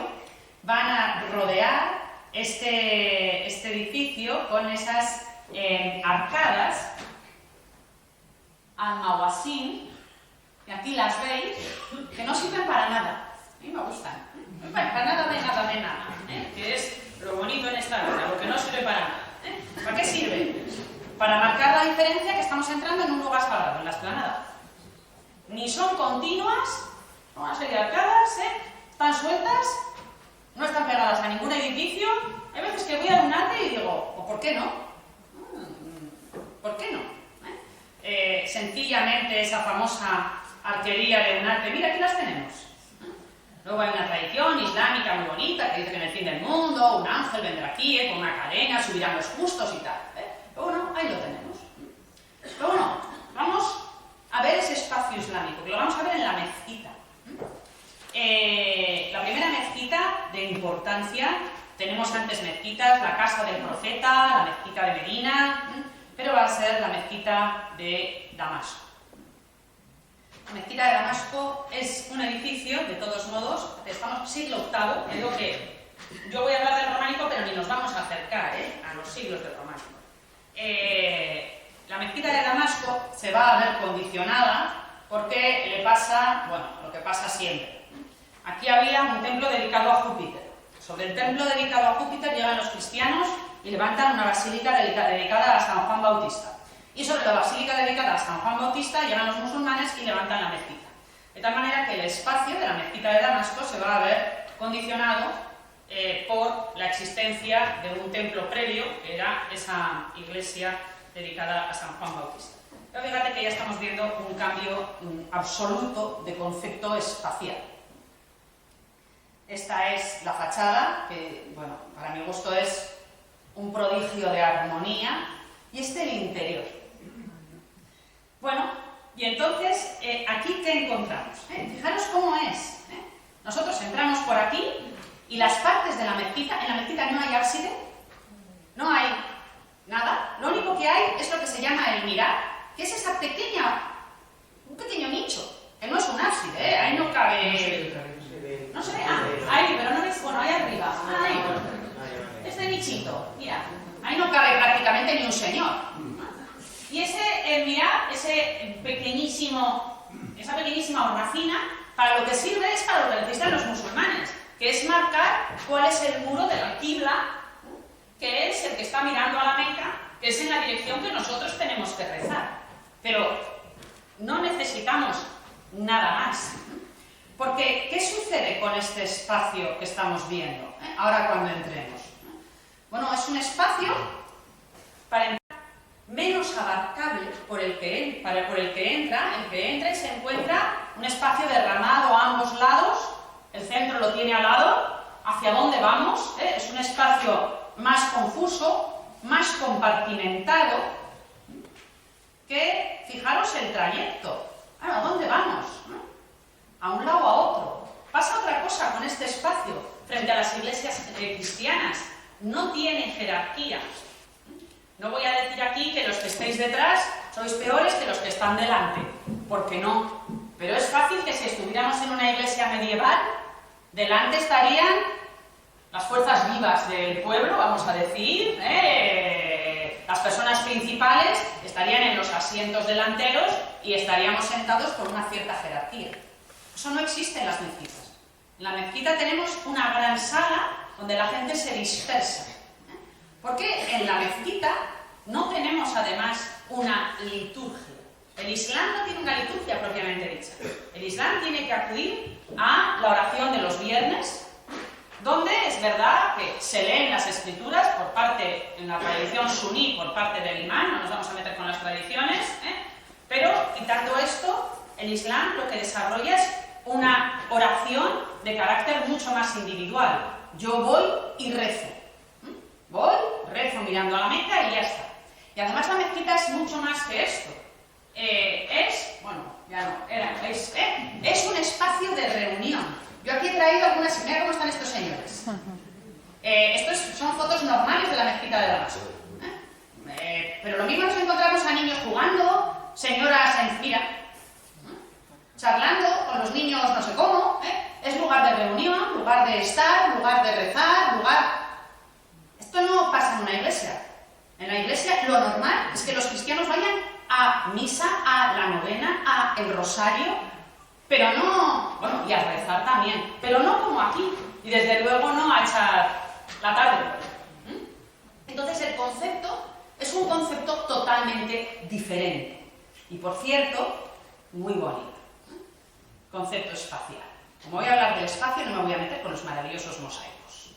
van a rodear este edificio con esas arcadas al-Mawasín, que aquí las veis, que no sirven para nada. A mí me gustan. Para nada de nada, que es lo bonito en esta vida, lo que no sirve para nada. ¿Para qué sirve? Para marcar la diferencia que estamos entrando en un lugar sagrado, en la explanada. Ni son continuas, son una serie de arcadas, están sueltas, no están pegadas a ningún edificio. Hay veces que voy a Eunate y digo, ¿o por qué no? ¿Por qué no? Sencillamente esa famosa arquería de Eunate, mira, aquí las tenemos. Luego hay una tradición islámica muy bonita que dice que en el fin del mundo un ángel vendrá aquí con una cadena, subirán los justos y tal. Pero bueno, ahí lo tenemos. Pero bueno, vamos a ver ese espacio espacio islámico, que lo vamos a ver en la mezquita. La primera mezquita de importancia, tenemos antes mezquitas, la casa del profeta, la mezquita de Medina, pero va a ser la mezquita de Damasco. La mezquita de Damasco es un edificio, de todos modos, estamos siglo VIII, digo que yo voy a hablar del románico, pero ni nos vamos a acercar a los siglos del románico. La mezquita de Damasco se va a ver condicionada porque le pasa, bueno, lo que pasa siempre. Aquí había un templo dedicado a Júpiter. Sobre el templo dedicado a Júpiter llegan los cristianos y levantan una basílica dedicada a San Juan Bautista. Y sobre la basílica dedicada a San Juan Bautista llegan los musulmanes y levantan la mezquita. De tal manera que el espacio de la mezquita de Damasco se va a ver condicionado por la existencia de un templo previo, que era esa iglesia dedicada a San Juan Bautista. Pero fíjate que ya estamos viendo un cambio absoluto de concepto espacial. Esta es la fachada, que, bueno, para mi gusto es un prodigio de armonía, y este el interior. Bueno, y entonces, aquí ¿qué encontramos? Fijaros cómo es. Nosotros entramos por aquí, y las partes de la mezquita, en la mezquita no hay ábside, no hay nada, lo único que hay es lo que se llama el mirar, que es esa un pequeño nicho, que no es un ábside, ahí no cabe... No se ve, ahí, pero no ves, bueno, ahí arriba, ahí, este nichito, mira, ahí no cabe prácticamente ni un señor. Y ese mirar, esa pequeñísima hornacina, para lo que sirve es para lo que necesitan los musulmanes, que es marcar cuál es el muro de la qibla, que es el que está mirando a la Meca, que es en la dirección que nosotros tenemos que rezar. Pero no necesitamos nada más. Porque, ¿qué sucede con este espacio que estamos viendo ahora cuando entremos? Bueno, es un espacio para entrar menos abarcable por el que entra, el que entra y se encuentra un espacio derramado a ambos lados, el centro lo tiene al lado, hacia dónde vamos, es un espacio más confuso, más compartimentado, que, fijaros el trayecto, ¿a dónde vamos? A un lado o a otro. Pasa otra cosa con este espacio frente a las iglesias cristianas, no tiene jerarquía. No voy a decir aquí que los que estéis detrás sois peores que los que están delante, porque no. Pero es fácil que si estuviéramos en una iglesia medieval, delante estarían las fuerzas vivas del pueblo, vamos a decir, las personas principales estarían en los asientos delanteros y estaríamos sentados por una cierta jerarquía. Eso no existe en las mezquitas. En la mezquita tenemos una gran sala donde la gente se dispersa. Porque en la mezquita no tenemos además una liturgia. El Islam no tiene una liturgia propiamente dicha. El Islam tiene que acudir a la oración de los viernes, donde es verdad que se leen las escrituras por parte, en la tradición suní, por parte del imán, no nos vamos a meter con las tradiciones, pero quitando esto, el Islam lo que desarrolla es una oración de carácter mucho más individual. Yo voy y rezo. Voy, rezo mirando a la Meca y ya está. Y además la mezquita es mucho más que esto. Es un espacio de reunión. Yo aquí he traído algunas, mira cómo están estos señores. Estos son fotos normales de la mezquita de Damasco. Pero lo mismo nos encontramos a niños jugando, señoras charlando con los niños no sé cómo. Es lugar de reunión, lugar de estar, lugar de rezar, Esto no pasa en una iglesia. En la iglesia lo normal es que los cristianos vayan a misa, a la novena, a el rosario, pero no, bueno, y a rezar también, pero no como aquí, y desde luego no a echar la tarde. Entonces el concepto es un concepto totalmente diferente, y por cierto, muy bonito. Concepto espacial. Como voy a hablar del espacio, no me voy a meter con los maravillosos mosaicos.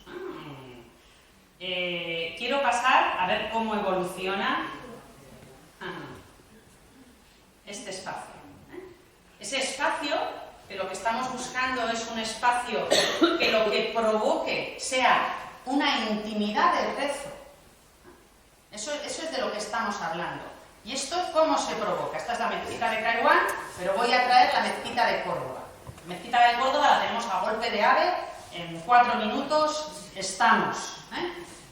Quiero pasar a ver cómo evoluciona este espacio. Ese espacio, que lo que estamos buscando es un espacio que lo que provoque sea una intimidad del rezo. Eso es de lo que estamos hablando. ¿Y esto cómo se provoca? Esta es la mezquita de Kairouan.
pero voy a traer la mezquita de Córdoba. La mezquita de Córdoba la tenemos a golpe de ave, en 4 minutos estamos.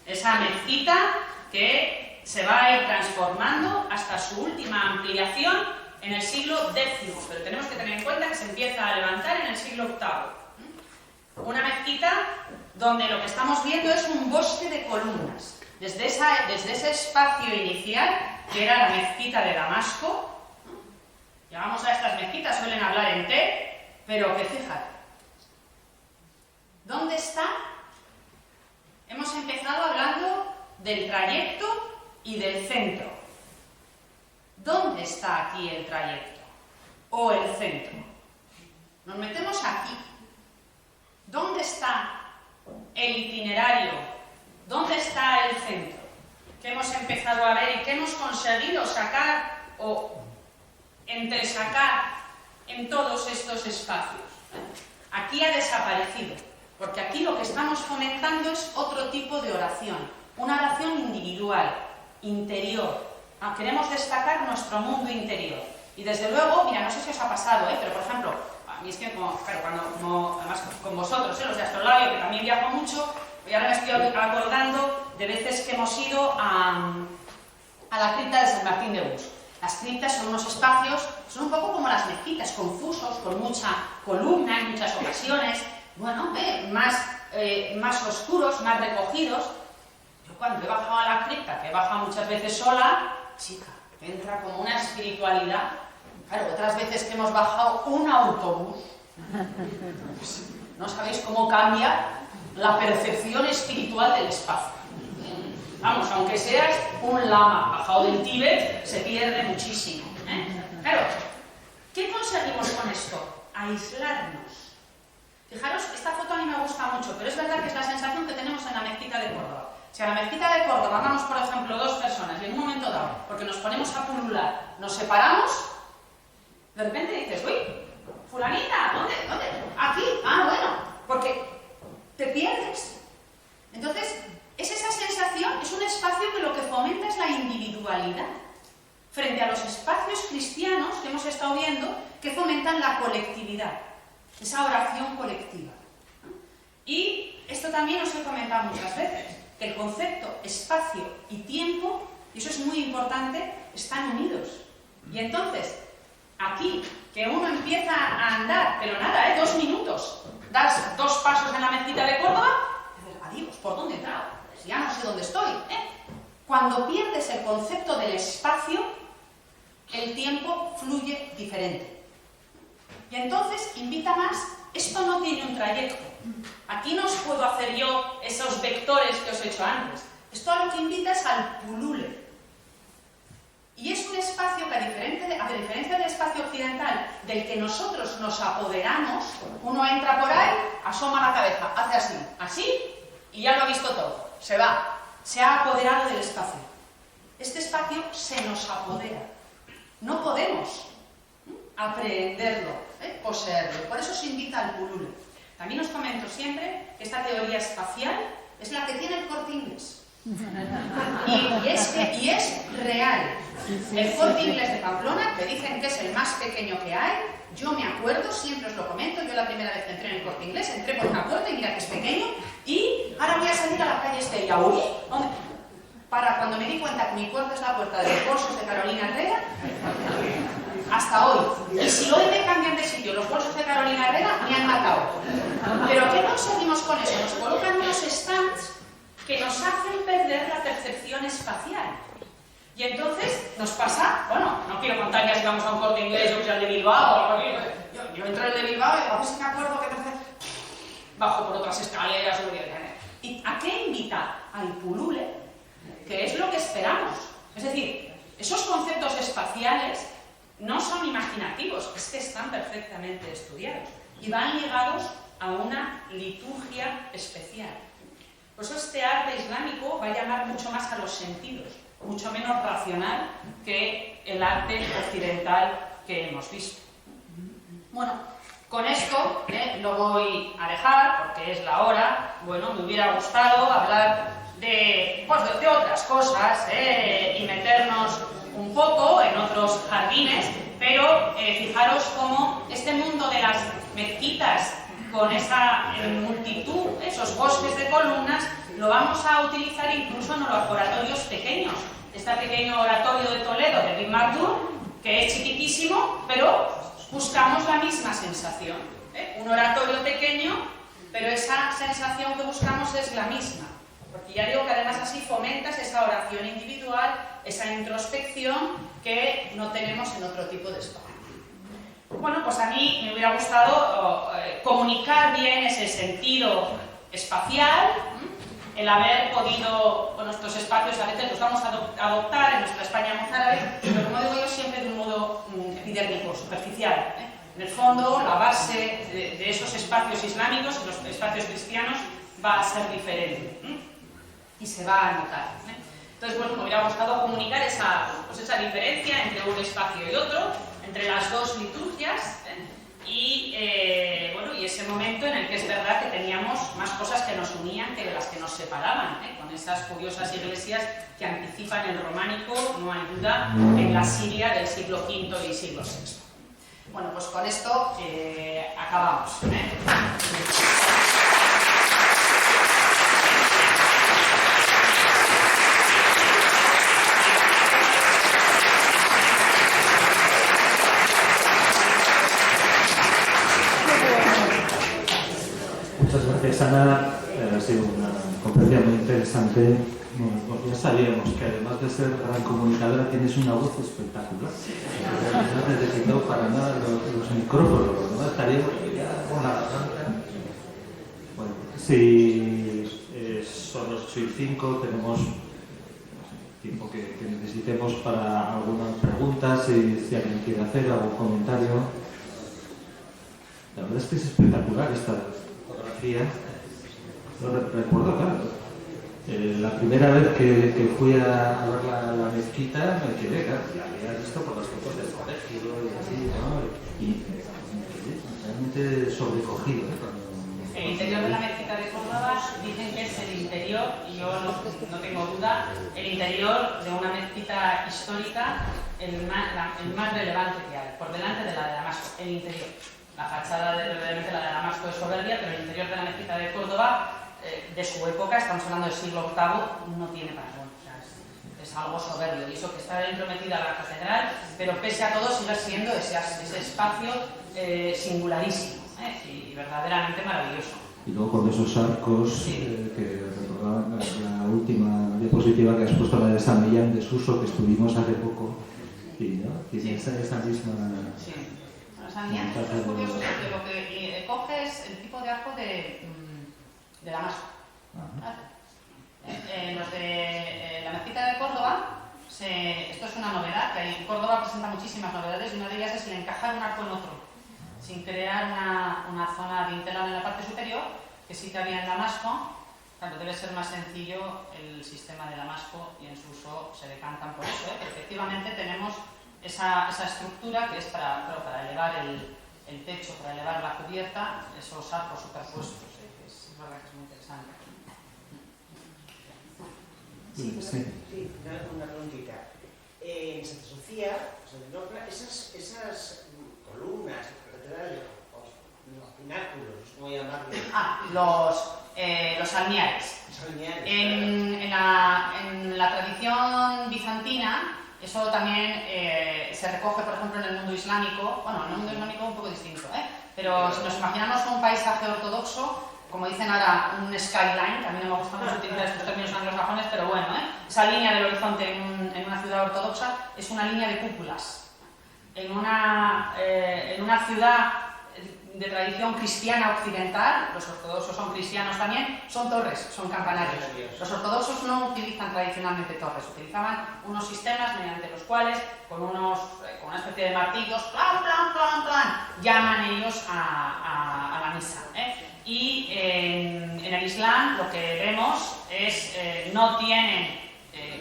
Esa mezquita que se va a ir transformando hasta su última ampliación en el siglo X, pero tenemos que tener en cuenta que se empieza a levantar en el siglo VIII. Una mezquita donde lo que estamos viendo es un bosque de columnas. Desde ese espacio inicial, que era la mezquita de Damasco, llamamos a estas mezquitas, suelen hablar en T, pero que fíjate, ¿dónde está? Hemos empezado hablando del trayecto y del centro. ¿Dónde está aquí el trayecto? ¿O el centro? Nos metemos aquí. ¿Dónde está el itinerario? ¿Dónde está el centro? Que hemos empezado a ver y que hemos conseguido sacar o entresacar en todos estos espacios. Aquí ha desaparecido, porque aquí lo que estamos fomentando es otro tipo de oración, una oración individual, interior. Queremos destacar nuestro mundo interior. Y desde luego, mira, no sé si os ha pasado, pero por ejemplo, a mí es que además con vosotros, los de Astrolabio, que también viajo mucho, y ahora me estoy acordando de veces que hemos ido a la cripta de San Martín de Bus. Las criptas son unos espacios, son un poco como las mezquitas, confusos, con mucha columna en muchas ocasiones, bueno, más oscuros, más recogidos. Yo cuando he bajado a la cripta, que he bajado muchas veces sola, chica, entra como una espiritualidad. Claro, otras veces que hemos bajado un autobús, no sabéis cómo cambia la percepción espiritual del espacio. Vamos, aunque seas un lama bajado del Tíbet, se pierde muchísimo. Claro, ¿qué conseguimos con esto? Aislarnos. Fijaros, esta foto a mí me gusta mucho, pero es verdad que es la sensación que tenemos en la mezquita de Córdoba. Si a la mezquita de Córdoba vamos, por ejemplo, 2 personas y en un momento dado, porque nos ponemos a pulular, nos separamos, de repente dices, uy, fulanita, ¿dónde? Aquí, bueno, porque te pierdes. Entonces, es esa sensación, es un espacio que lo que fomenta es la individualidad, frente a los espacios cristianos que hemos estado viendo, que fomentan la colectividad, esa oración colectiva. Y esto también os he comentado muchas veces, que el concepto espacio y tiempo, y eso es muy importante, están unidos. Y entonces, aquí, que uno empieza a andar, pero nada, 2 minutos, das 2 pasos en la mezquita de Córdoba, y dices, adiós, ¿por dónde he entrado? Pues ya no sé dónde estoy. Cuando pierdes el concepto del espacio, el tiempo fluye diferente. Y entonces invita más, esto no tiene un trayecto. Aquí no os puedo hacer yo esos vectores que os he hecho antes. Esto a lo que invita es al pulule. Y es un espacio que, a diferencia del espacio occidental, del que nosotros nos apoderamos, uno entra por ahí, asoma la cabeza, hace así, y ya lo ha visto todo. Se va, se ha apoderado del espacio. Este espacio se nos apodera. No podemos aprehenderlo, poseerlo. Por eso se invita al pulule. También os comento siempre que esta teoría espacial es la que tiene el Corte Inglés. Y es real. El Corte Inglés de Pamplona, que dicen que es el más pequeño que hay, yo me acuerdo, siempre os lo comento, yo la primera vez que entré en el Corte Inglés, entré por una puerta y mira que es pequeño, y ahora voy a salir a la calle Estella. Uy, ¿dónde? Para cuando me di cuenta que mi puerta es la puerta de los bolsos de Carolina Herrera, hasta hoy. Y si hoy me cambian de sitio los bolsos de Carolina Herrera, me han matado. Pero ¿qué conseguimos con eso? Nos colocan unos stands que nos hacen perder la percepción espacial. Y entonces nos pasa, bueno, no quiero contar ya si vamos a un Corte Inglés o que sea el de Bilbao, yo entro en el de Bilbao y a ver si me acuerdo que bajo por otras escaleras. ¿Y a qué invita? Al pulule, que es lo que esperamos. Es decir, esos conceptos espaciales no son imaginativos, es que están perfectamente estudiados y van ligados a una liturgia especial. Por eso este arte islámico va a llamar mucho más a los sentidos, mucho menos racional que el arte occidental que hemos visto. Bueno, con esto lo voy a dejar porque es la hora. Bueno, me hubiera gustado hablar
de otras cosas y meternos un poco en otros jardines, pero fijaros cómo este mundo de las mezquitas con esa multitud, esos bosques de columnas, lo vamos a utilizar incluso en los oratorios pequeños. Este pequeño oratorio de Toledo de Ibn Maktoum, que es chiquitísimo, pero buscamos la misma sensación. Un oratorio pequeño, pero esa sensación que buscamos es la misma. Porque ya digo que además así fomentas esa oración individual, esa introspección que no tenemos en otro tipo de espacio. Bueno, pues a mí me hubiera gustado comunicar bien ese sentido espacial, el haber podido, con nuestros espacios a veces los vamos a adoptar en nuestra España mozárabe, pero como digo yo, siempre de un modo epidérmico, superficial. En el fondo, la base de esos espacios islámicos, los espacios cristianos, va a ser diferente y se va a notar. Entonces, bueno, me hubiera gustado comunicar esa diferencia entre un espacio y otro, entre las dos liturgias, y ese momento en el que es verdad que teníamos más cosas que nos unían que de las que nos separaban, con esas curiosas iglesias que anticipan el románico, no hay duda, en la Siria del siglo V y siglo VI. Bueno, pues con esto acabamos.
Muchas gracias, Ana. Ha sido una conferencia muy interesante. Bueno, ya sabíamos que además de ser gran comunicadora tienes una voz espectacular. No necesito para nada los micrófonos, lo demás estaría con la garganta. Bueno, si son los 8:05, tenemos tiempo que necesitemos para algunas preguntas, si alguien quiere hacer algún comentario. La verdad es que es espectacular esta fotografía. Lo recuerdo, claro. La primera vez que fui a ver la mezquita me quedé, claro, ya había visto por las fotos del colegio y así, ¿no? Y me quedé realmente sobrecogido.
El interior de la mezquita de Córdoba dicen que es el interior, y yo no tengo duda, el interior de una mezquita histórica el más relevante que hay, por delante de la de Damasco, el interior. La fachada de la de Damasco es soberbia, pero el interior de la mezquita de Córdoba, de su época, estamos hablando del siglo VIII, no tiene parangón. O sea, es algo soberbio, y eso que está dentro metida la catedral, pero pese a todo sigue siendo ese espacio singularísimo, y verdaderamente maravilloso.
Y luego con esos arcos, que recordaban la última diapositiva que has puesto, la de San Millán de Suso, que estuvimos hace poco, y ¿no? Tiene esa misma...
Sí. Bueno, San Millán de Suso es curioso porque lo que coge es el tipo de arco de Damasco. Los de la mezquita de Córdoba, esto es una novedad, que Córdoba presenta muchísimas novedades, y una de ellas es el encajar un arco en otro, sin crear una zona dinteral en la parte superior, que sí que había en Damasco. Claro, debe ser más sencillo el sistema de Damasco, y en su uso se decantan por eso, que efectivamente tenemos esa estructura que es para elevar el techo, para elevar la cubierta, esos arcos superpuestos. Es verdad que es muy interesante.
Sí, una preguntita. En Santa Sofía, esas columnas, los pináculos, ¿cómo llamarlos?
Los almiares. En la tradición bizantina, eso también se recoge, por ejemplo, en el mundo islámico. Bueno, en el mundo islámico un poco distinto, pero si nos imaginamos un paisaje ortodoxo, como dicen ahora, un skyline, que a mí no me gusta mucho utilizar estos términos anglosajones, pero bueno, esa línea del horizonte en una ciudad ortodoxa es una línea de cúpulas. En una ciudad de tradición cristiana occidental, los ortodoxos son cristianos también, son torres, son campanarios. Los ortodoxos no utilizan tradicionalmente torres, utilizaban unos sistemas mediante los cuales, con una especie de martillos, plan, plan, plan, plan, llaman ellos a la misa. Y en el Islam lo que vemos es, no tienen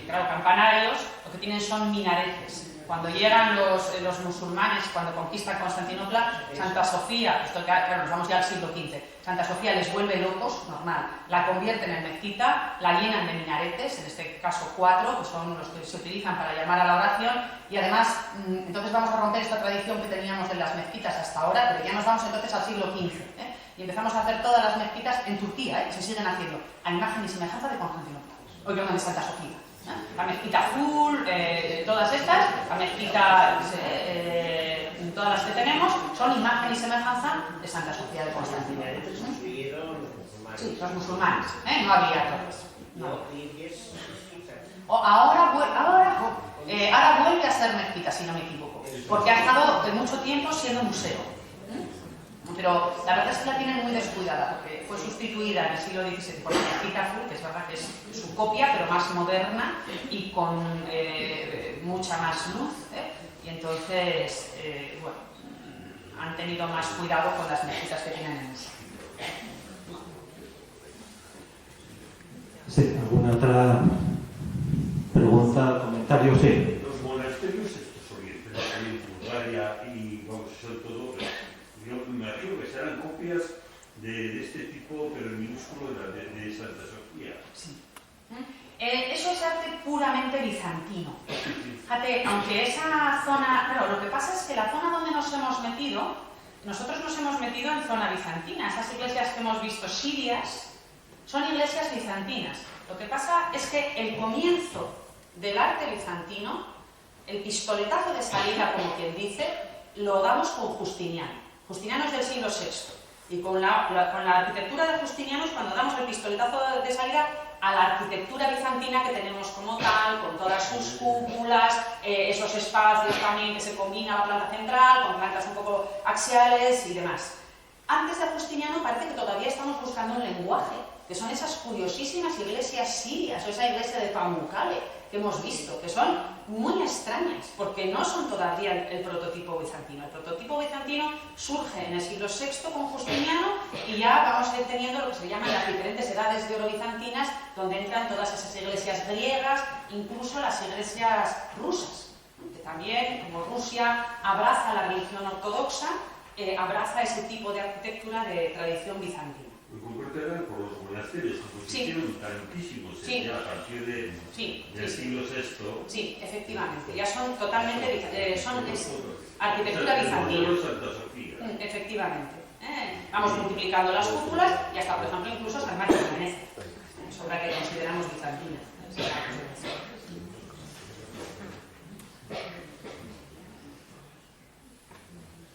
claro, campanarios, lo que tienen son minaretes. Cuando llegan los musulmanes, cuando conquistan Constantinopla, Santa Sofía, esto claro, nos vamos ya al siglo XV, Santa Sofía les vuelve locos, normal, la convierten en mezquita, la llenan de minaretes, en este caso 4, que son los que se utilizan para llamar a la oración, y además, entonces vamos a romper esta tradición que teníamos de las mezquitas hasta ahora, pero ya nos vamos entonces al siglo XV, y empezamos a hacer todas las mezquitas en Turquía, se siguen haciendo, a imagen y semejanza de Constantinopla, o perdón, de Santa Sofía. La mezquita azul, todas estas, la mezquita, todas las que tenemos, son imagen y semejanza de Santa Sofía de Constantinopla. Sí, los musulmanes, no había otros. No. Ahora vuelve a ser mezquita, si no me equivoco, porque ha estado mucho tiempo siendo museo. Pero la verdad es que la tienen muy descuidada, porque fue sustituida en el siglo XVII por la mezquita azul, que es verdad que es su copia, pero más moderna y con mucha más luz, y entonces, bueno, han tenido más cuidado con las mezquitas que tienen en uso.
Sí, ¿alguna otra pregunta, comentario? Sí.
Los monasterios estos orientales en Bulgaria y, vamos, sobre todo, yo me imagino que serán copias de este tipo, pero en minúsculo de Santa Sofía.
Sí. Eso es arte puramente bizantino. Fíjate, aunque esa zona... Claro, lo que pasa es que la zona donde nos hemos metido, nosotros nos hemos metido en zona bizantina. Esas iglesias que hemos visto sirias son iglesias bizantinas. Lo que pasa es que el comienzo del arte bizantino, el pistoletazo de salida, como quien dice, lo damos con Justiniano. Justiniano es del siglo VI, y con la arquitectura de Justiniano es cuando damos el pistoletazo de salida a la arquitectura bizantina que tenemos como tal, con todas sus cúpulas, esos espacios también que se combina la planta central, con plantas un poco axiales y demás. Antes de Justiniano parece que todavía estamos buscando un lenguaje, que son esas curiosísimas iglesias sirias, o esa iglesia de Pamukkale que hemos visto, que son muy extrañas, porque no son todavía el prototipo bizantino. El prototipo bizantino surge en el siglo VI con Justiniano y ya vamos a ir teniendo lo que se llaman las diferentes edades de oro bizantinas, donde entran todas esas iglesias griegas, incluso las iglesias rusas, que también, como Rusia abraza la religión ortodoxa, abraza ese tipo de arquitectura de tradición bizantina.
En concreto eran por los monasterios, que se hicieron tantísimos ya a partir del siglo VI.
Sí, efectivamente, ya son totalmente son arquitectura bizantina.
Santa Sofía.
Efectivamente. Vamos multiplicando las cúpulas y hasta, por ejemplo, incluso San Marcos de Venecia, sobre la que consideramos bizantina.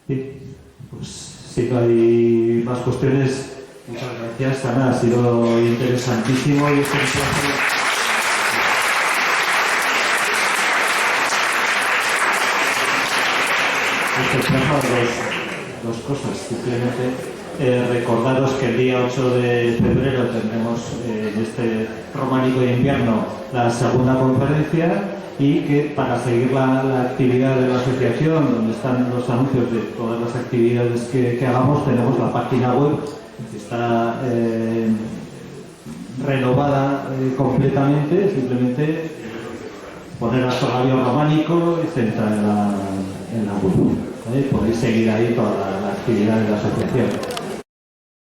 Sí, pues si no hay más cuestiones, muchas gracias, Ana, ha sido interesantísimo y es un placer. Dos cosas, simplemente recordaros que el día 8 de febrero tendremos en este románico de invierno la segunda conferencia, y que para seguir la actividad de la asociación, donde están los anuncios de todas las actividades que hagamos, tenemos la página web que está renovada completamente. Simplemente poner Astrolabio Románico y se entra en la web. Podéis seguir ahí toda la actividad de la asociación.